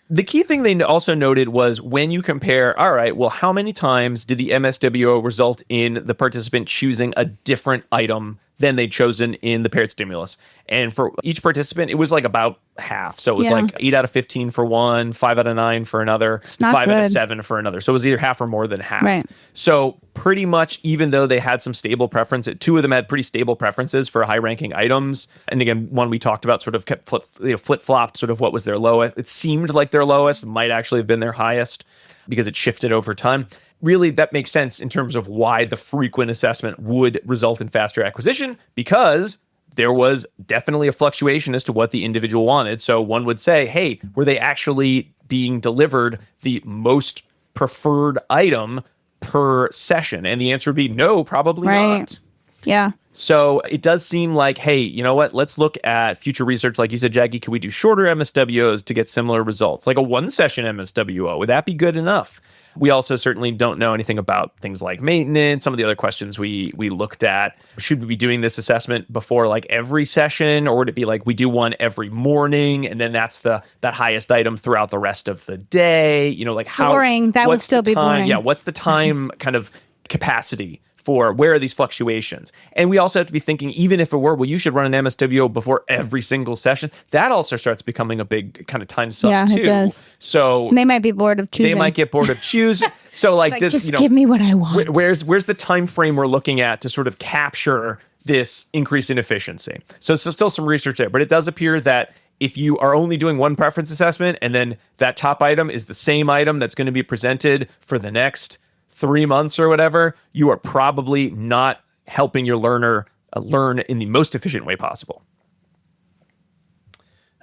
the key thing they also noted was when you compare, all right, well, how many times did the MSWO result in the participant choosing a different item than they'd chosen in the paired stimulus. And for each participant, it was like about half. So it was like 8 out of 15 for one, 5 out of 9 for another, 5 out of 7 for another. So it was either half or more than half. Right. So pretty much, even though they had some stable preference, 2 of them had pretty stable preferences for high-ranking items. And again, one we talked about sort of kept flip-flopped sort of what was their lowest. It seemed like their lowest might actually have been their highest because it shifted over time. Really, that makes sense in terms of why the frequent assessment would result in faster acquisition, because there was definitely a fluctuation as to what the individual wanted. So one would say, hey, were they actually being delivered the most preferred item per session? And the answer would be no, probably not. Yeah. So it does seem like, hey, you know what? Let's look at future research. Like you said, Jackie, can we do shorter MSWOs to get similar results? Like a 1-session MSWO, would that be good enough? We also certainly don't know anything about things like maintenance, some of the other questions we looked at. Should we be doing this assessment before like every session, or would it be like we do one every morning and then that's that highest item throughout the rest of the day? You know, like how boring. That would still be boring. Yeah, what's the time kind of capacity for where are these fluctuations? And we also have to be thinking, even if it were, well, you should run an MSWO before every single session. That also starts becoming a big kind of time suck too. It does. So they might be bored of choosing. They might get bored of choosing. So like this, just give me what I want. Where's the time frame we're looking at to sort of capture this increase in efficiency? So still some research there, but it does appear that if you are only doing one preference assessment and then that top item is the same item that's going to be presented for the next 3 months or whatever, you are probably not helping your learner learn in the most efficient way possible.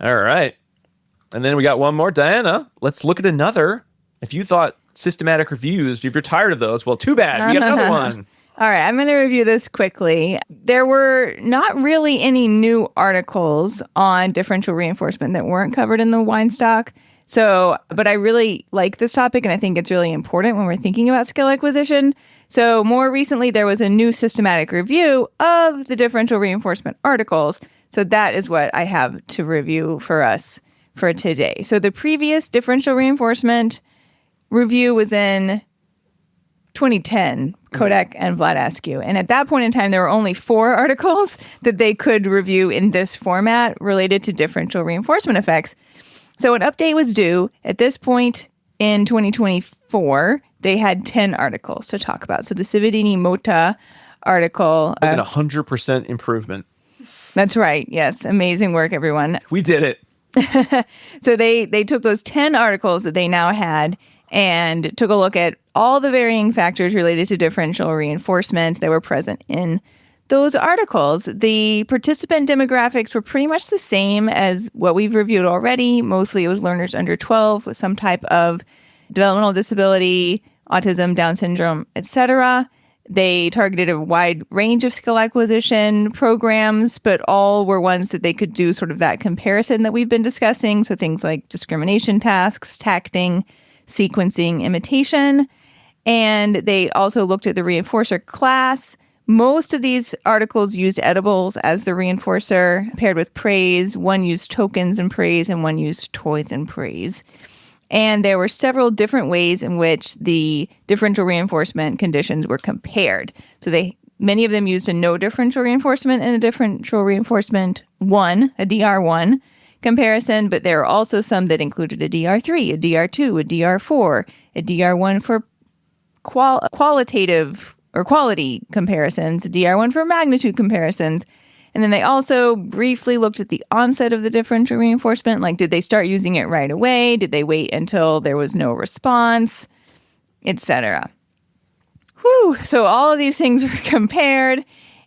All right. And then we got one more. Diana, let's look at another. If you thought systematic reviews, if you're tired of those, well, too bad. We got another one. All right, I'm going to review this quickly. There were not really any new articles on differential reinforcement that weren't covered in the Weinsztok. So, but I really like this topic, and I think it's really important when we're thinking about skill acquisition. So more recently, there was a new systematic review of the differential reinforcement articles. So that is what I have to review for us for today. So the previous differential reinforcement review was in 2010, Kodak and Vlad Askew. And at that point in time, there were only 4 articles that they could review in this format related to differential reinforcement effects. So an update was due. At this point in 2024, they had 10 articles to talk about. So the Cividini-Mota article. Like an 100% improvement. That's right. Yes. Amazing work, everyone. We did it. So they took those 10 articles that they now had and took a look at all the varying factors related to differential reinforcement that were present in those articles. The participant demographics were pretty much the same as what we've reviewed already. Mostly it was learners under 12 with some type of developmental disability, autism, Down syndrome, etc. They targeted a wide range of skill acquisition programs, but all were ones that they could do sort of that comparison that we've been discussing. So things like discrimination tasks, tacting, sequencing, imitation. And they also looked at the reinforcer class. Most of these articles used edibles as the reinforcer, paired with praise. One used tokens and praise, and one used toys and praise. And there were several different ways in which the differential reinforcement conditions were compared. So many of them used a no differential reinforcement and a differential reinforcement 1, a DR1 comparison, but there are also some that included a DR3, a DR2, a DR4, a DR1 for qualitative or quality comparisons, a DR1 for magnitude comparisons. And then they also briefly looked at the onset of the differential reinforcement. Like, did they start using it right away? Did they wait until there was no response, etc.? Whew. So all of these things were compared.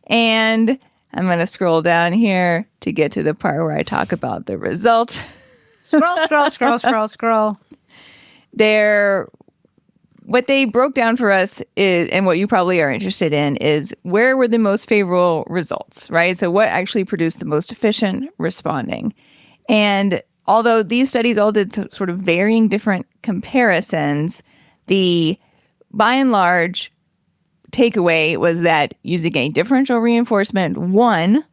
And I'm going to scroll down here to get to the part where I talk about the results. Scroll. What they broke down for us is, and what you probably are interested in, is where were the most favorable results, right? So what actually produced the most efficient responding? And although these studies all did sort of varying different comparisons, the by and large takeaway was that using a differential reinforcement 1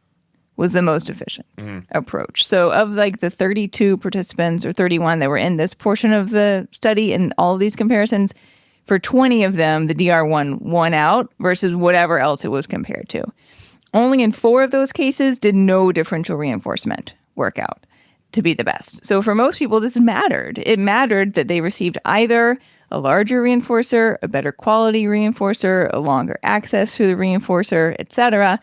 was the most efficient approach. So of like the 32 participants or 31 that were in this portion of the study and all of these comparisons, for 20 of them, the DR1 won out versus whatever else it was compared to. Only in 4 of those cases did no differential reinforcement work out to be the best. So for most people, this mattered. It mattered that they received either a larger reinforcer, a better quality reinforcer, a longer access to the reinforcer, etc.,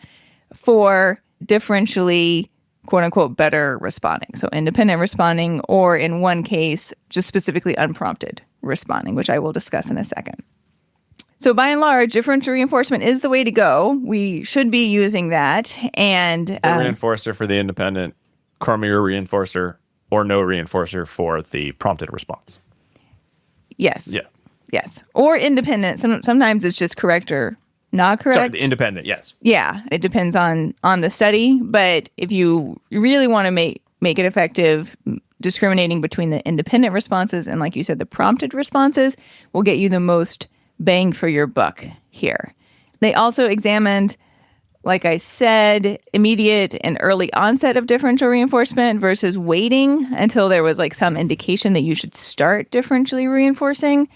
for differentially, quote unquote, better responding. So independent responding, or in one case, just specifically unprompted responding, which I will discuss in a second. So by and large, differential reinforcement is the way to go. We should be using that. And a reinforcer for the independent, crummier reinforcer, or no reinforcer for the prompted response. Yes. Yeah. Yes. Or independent. Sometimes it's just correct or not correct. Sorry, the independent, yes. Yeah, it depends on the study. But if you really want to make it effective, discriminating between the independent responses and, like you said, the prompted responses will get you the most bang for your buck here. They also examined, like I said, immediate and early onset of differential reinforcement versus waiting until there was like some indication that you should start differentially reinforcing.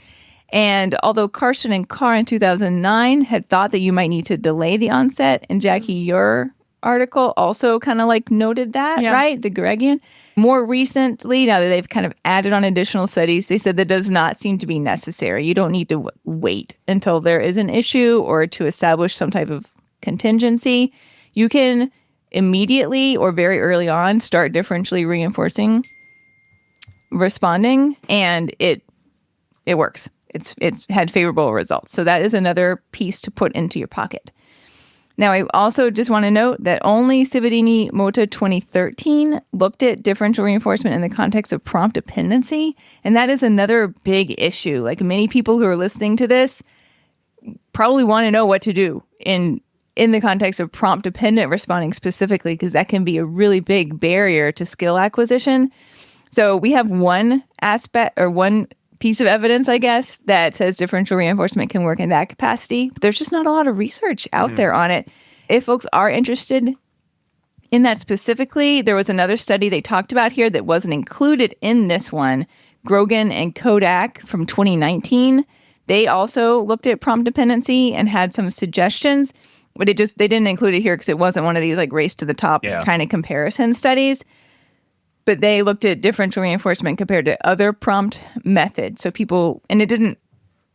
And although Carson and Carr in 2009 had thought that you might need to delay the onset, and Jackie, your article also kind of like noted that, right? The Gregian. More recently, now that they've kind of added on additional studies, they said that does not seem to be necessary. You don't need to wait until there is an issue or to establish some type of contingency. You can immediately or very early on start differentially reinforcing responding, and it works. It's had favorable results. So that is another piece to put into your pocket. Now, I also just want to note that only Cividini-Mota 2013 looked at differential reinforcement in the context of prompt dependency, and that is another big issue. Like, many people who are listening to this probably want to know what to do in the context of prompt dependent responding specifically, because that can be a really big barrier to skill acquisition. So we have one aspect or one piece of evidence, I guess, that says differential reinforcement can work in that capacity. But there's just not a lot of research out there on it. If folks are interested in that specifically, there was another study they talked about here that wasn't included in this one, Grogan and Kodak from 2019. They also looked at prompt dependency and had some suggestions, but they didn't include it here because it wasn't one of these like race to the top kind of comparison studies. But they looked at differential reinforcement compared to other prompt methods. So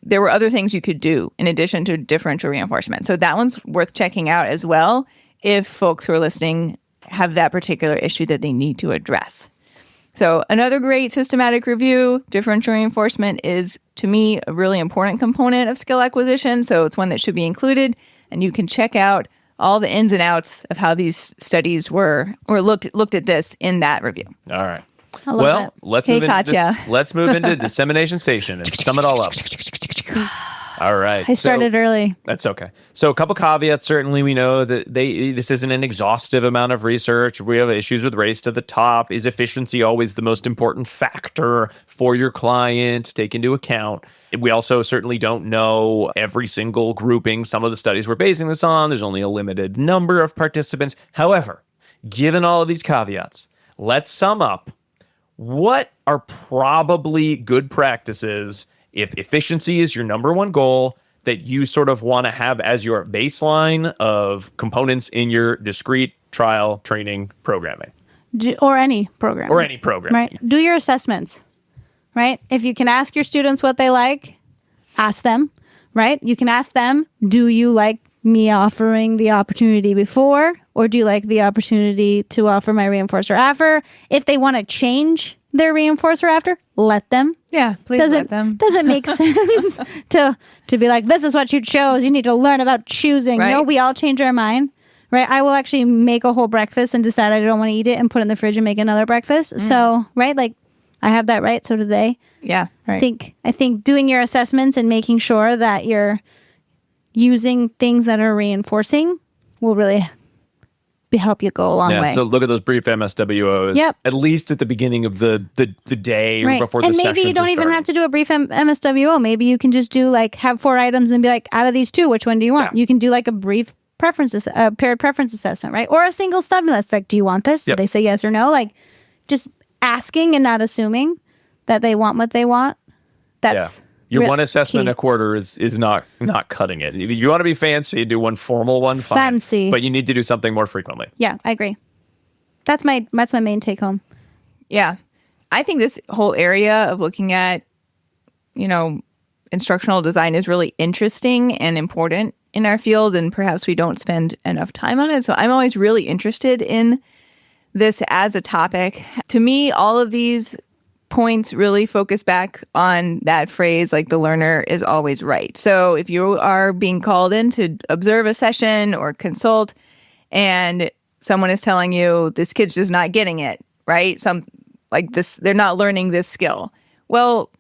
there were other things you could do in addition to differential reinforcement. So that one's worth checking out as well if folks who are listening have that particular issue that they need to address. So another great systematic review, differential reinforcement is, to me, a really important component of skill acquisition. So it's one that should be included, and you can check out all the ins and outs of how these studies were or looked at this in that review. All right. Well, let's move into dissemination station and sum it all up. All right. I started early. That's okay. So a couple caveats. Certainly, we know that this isn't an exhaustive amount of research. We have issues with race to the top. Is efficiency always the most important factor for your client to take into account? We also certainly don't know every single grouping. Some of the studies we're basing this on, there's only a limited number of participants. However, given all of these caveats, let's sum up what are probably good practices if efficiency is your number one goal that you sort of want to have as your baseline of components in your discrete trial training programming. Or any program. Right. Do your assessments. Right? If you can ask your students what they like, ask them, right? You can ask them, do you like me offering the opportunity before, or do you like the opportunity to offer my reinforcer after? If they want to change their reinforcer after, let them. Yeah, please let them. Does it make sense to be like, this is what you chose. You need to learn about choosing. Right. No, we all change our mind. Right? I will actually make a whole breakfast and decide I don't want to eat it and put it in the fridge and make another breakfast. So, right? Like, I have that right. So do they. Yeah. Right. I think doing your assessments and making sure that you're using things that are reinforcing will really help you go a long way. So look at those brief MSWOs. Yep. At least at the beginning of the day right. or before the session. And maybe you don't even have to do a brief MSWO. Maybe you can just do like have 4 items and be like, out of these 2, which one do you want? Yeah. You can do like a brief paired preference assessment, right? Or a single stimulus. Like, do you want this? Yep. Do they say yes or no? Like, just asking and not assuming that they want what they want. That's Your one assessment a quarter is not cutting it. If you want to be fancy, do one formal one, fine. Fancy. But you need to do something more frequently. Yeah, I agree. That's my main take home. Yeah. I think this whole area of looking at, instructional design is really interesting and important in our field, and perhaps we don't spend enough time on it. So I'm always really interested in this as a topic. To me, all of these points really focus back on that phrase, like the learner is always right. So if you are being called in to observe a session or consult and someone is telling you this kid's just not getting it, right? They're not learning this skill. Well,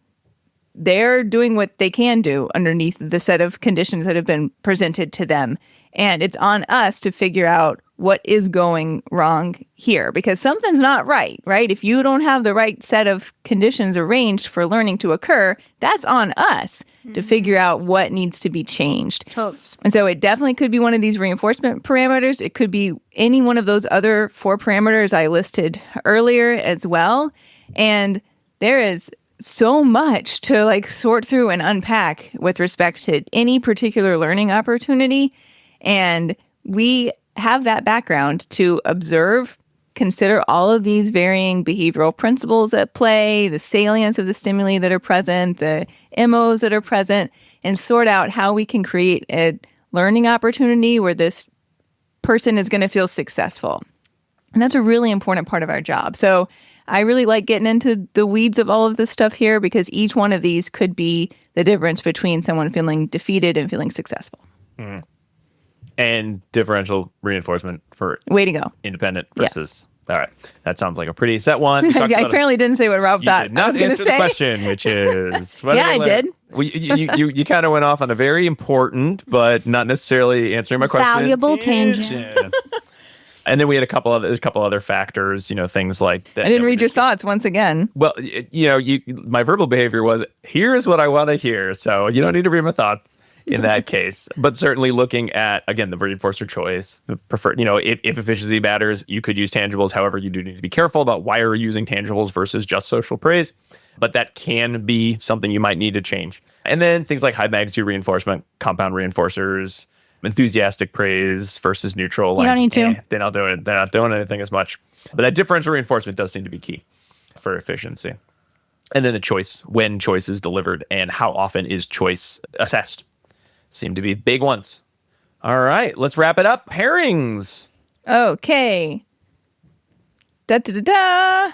they're doing what they can do underneath the set of conditions that have been presented to them. And it's on us to figure out what is going wrong here, because something's not right? If you don't have the right set of conditions arranged for learning to occur, that's on us to figure out what needs to be changed. Totes. And so it definitely could be one of these reinforcement parameters. It could be any one of those other 4 parameters I listed earlier as well. And there is so much to sort through and unpack with respect to any particular learning opportunity. And we have that background to observe, consider all of these varying behavioral principles at play, the salience of the stimuli that are present, the MOs that are present, and sort out how we can create a learning opportunity where this person is going to feel successful. And that's a really important part of our job. So I really like getting into the weeds of all of this stuff here, because each one of these could be the difference between someone feeling defeated and feeling successful. Mm. And differential reinforcement for way to go. Independent versus. Yeah. All right. That sounds like a pretty set one. I apparently didn't say what Rob thought. You did not answer the question, which is... Yeah, I did. Well, you kind of went off on a very important, but not necessarily answering my question. Valuable tangent. And then we had a couple other factors, things like that. I didn't read your thoughts once again. Well, my verbal behavior was, here's what I want to hear. So you don't need to read my thoughts in that case. But certainly looking at, again, the reinforcer choice, the preferred, if efficiency matters, you could use tangibles. However, you do need to be careful about why you're using tangibles versus just social praise. But that can be something you might need to change. And then things like high magnitude reinforcement, compound reinforcers, enthusiastic praise versus neutral. You don't need to. They're not doing anything as much. But that differential reinforcement does seem to be key for efficiency. And then the choice, when choice is delivered and how often is choice assessed, seem to be big ones. All right, let's wrap it up. Pairings. Okay. Da-da-da-da.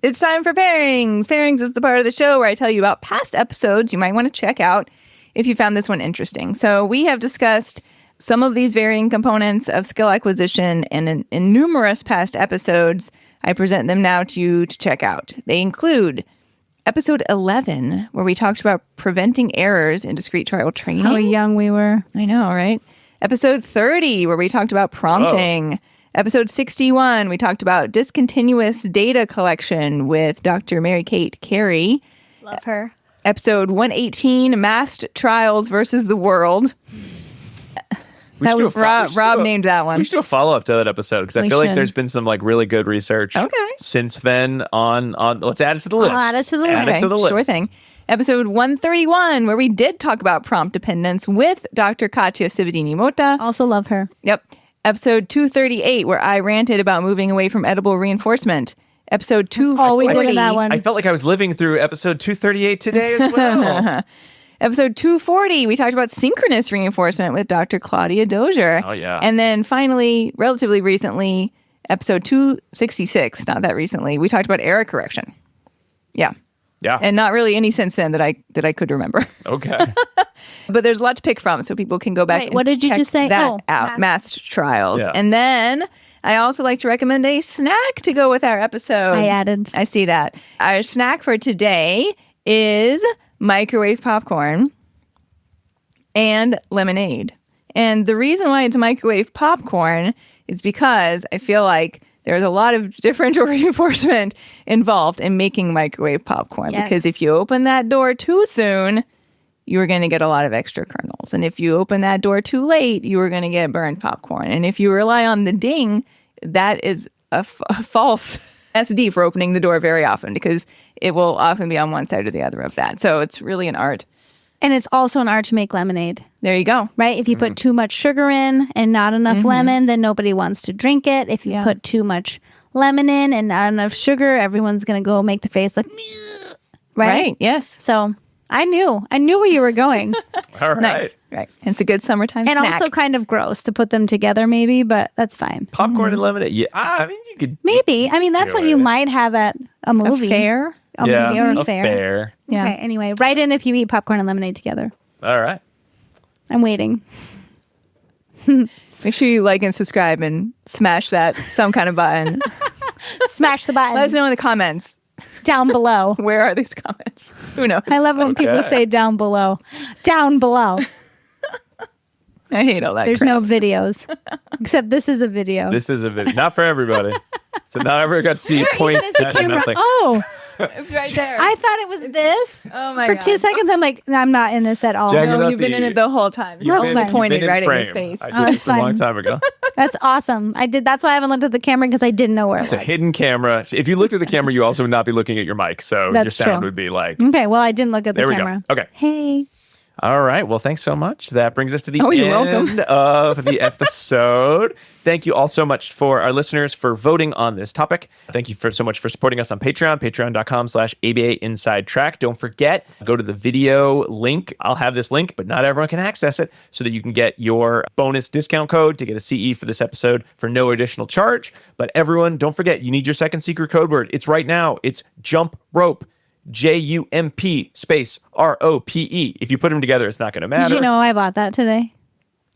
It's time for pairings. Pairings is the part of the show where I tell you about past episodes you might want to check out if you found this one interesting. So we have discussed some of these varying components of skill acquisition in numerous past episodes. I present them now to you to check out. They include episode 11, where we talked about preventing errors in discrete trial training. How young we were. I know, right? Episode 30, where we talked about prompting. Oh. Episode 61, we talked about discontinuous data collection with Dr. Mary Kate Carey. Love her. Episode 118, masked trials versus the world. That was Rob named that one. We should do a follow-up to that episode, because I feel like there's been some really good research since then on let's add it to the list. I'll add it to the list. Add it to the list. Sure thing. Episode 131, where we did talk about prompt dependence with Dr. Katya Sivadini-Mota. Also love her. Yep. Episode 238, where I ranted about moving away from edible reinforcement. Episode 240. We did in that one. I felt like I was living through episode 238 today as well. Episode 240, we talked about synchronous reinforcement with Dr. Claudia Dozier. Oh, yeah. And then finally, relatively recently, episode 266, not that recently, we talked about error correction. Yeah. Yeah. And not really any since then that I could remember. Okay. But there's a lot to pick from, so people can go back and what did you check just say? That out. Masked trials. Yeah. And then I also like to recommend a snack to go with our episode. I added. I see that. Our snack for today is microwave popcorn and lemonade. And the reason why it's microwave popcorn is because I feel like there's a lot of differential reinforcement involved in making microwave popcorn. Yes. Because if you open that door too soon, you are going to get a lot of extra kernels. And if you open that door too late, you are going to get burned popcorn. And if you rely on the ding, that is a false SD for opening the door very often, because it will often be on one side or the other of that. So it's really an art And it's also an art to make lemonade, There you go. right? If you put too much sugar in and not enough lemon, then nobody wants to drink it. If you put too much lemon in and not enough sugar, everyone's going to go make the face like, right? Yes. So I knew where you were going. All right. Nice. Right. And it's a good summertime And snack. also kind of gross to put them together maybe, but that's fine. Popcorn and lemonade. Yeah, I mean, you could. Maybe. I mean, that's what you might have at a a movie. fair. A Yeah, movie or a a fair. fair. Yeah. Okay, anyway, write in if you eat popcorn and lemonade together. All right. I'm waiting. Make sure you like and subscribe and smash that some kind of button. Smash the button Let us know in the comments. down below. Where are these comments? Who knows? I love when people Okay. say down below. Down below. I hate all that. There's crap. no videos. Except this is a video. This is a video. Not for everybody. So not everyone got to see you point Is the at camera? nothing. Oh, It's right there. I thought it was this. oh my For god. 2 seconds, I'm like, I'm not in this at all. Jack- No, without you've been the- in it the whole time. You've That's been- fine. you've pointed been in right in your frame. face. I Oh, did it's this a long fine. time ago. That's awesome. I did. That's why I haven't looked at the camera because I didn't know where it It's a was. hidden camera. If you looked at the camera, you also would not be looking at your mic. So your That's sound true. would be like, Okay, well, I didn't look at the there we camera. go. Okay. Hey. All right. Well, thanks so much. That brings us to the You're end welcome. of the episode. Thank you all so much for our listeners for voting on this topic. Thank you so much for supporting us on Patreon, patreon.com/ABA Inside Track. Don't forget, go to the video link. I'll have this link, but not everyone can access it, so that you can get your bonus discount code to get a CE for this episode for no additional charge. But everyone, don't forget, you need your second secret code word. It's right now. It's jump rope. JUMP space ROPE. If you put them together, it's not going to matter. Did you know I bought that today?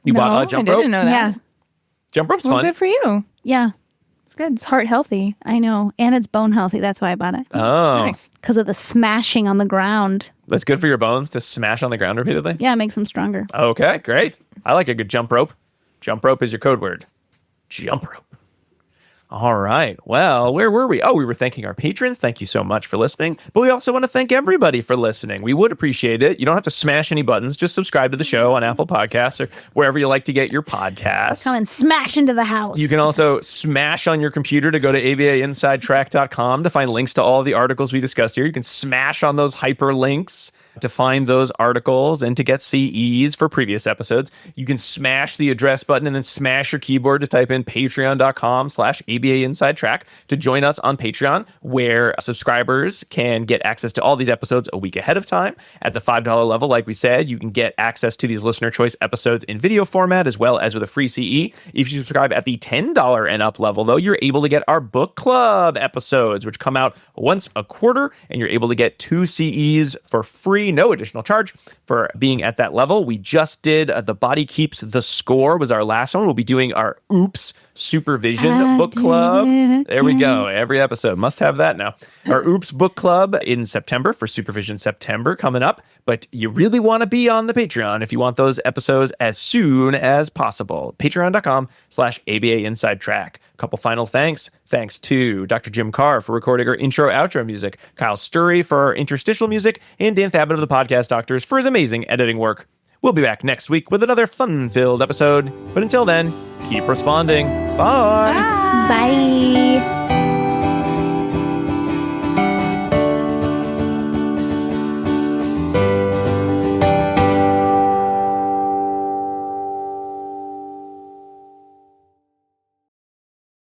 You No, bought a jump I rope? didn't know that. Yeah. Jump rope's Well, fun. good for you. Yeah. It's good. It's heart healthy. I know. And it's bone healthy. That's why I bought it. Oh, Nice. Because of the smashing on the ground. that's good for your bones to smash on the ground repeatedly? Yeah, it makes them stronger. Okay, great. I like a good jump rope. Jump rope is your code word. Jump rope. All right. Well, where were we? Oh, we were thanking our patrons. Thank you so much for listening. But we also want to thank everybody for listening. We would appreciate it. You don't have to smash any buttons. Just subscribe to the show on Apple Podcasts or wherever you like to get your podcasts. Come and smash into the house. You can also smash on your computer to go to abainsidetrack.com to find links to all of the articles we discussed here. You can smash on those hyperlinks to find those articles and to get CEs for previous episodes. You can smash the address button and then smash your keyboard to type in patreon.com/ABAinsidetrack to join us on Patreon, where subscribers can get access to all these episodes a week ahead of time. At the $5 level, like we said, you can get access to these listener choice episodes in video format as well as with a free CE. If you subscribe at the $10 and up level, though, you're able to get our book club episodes, which come out once a quarter, and you're able to get 2 CEs for free, no additional charge for being at that level. We just did The Body Keeps the Score was our last one. We'll be doing our Oops Supervision book club. There we go. Every episode must have that now. Our Oops book club in September for Supervision September coming up. But you really want to be on the Patreon if you want those episodes as soon as possible. Patreon.com/ABA Inside Track. A couple final thanks. Thanks to Dr. Jim Carr for recording our intro outro music, Kyle Sturry for our interstitial music, and Dan Thabit of the Podcast Doctors for his amazing editing work. We'll be back next week with another fun-filled episode. But until then, keep responding. Bye. Bye.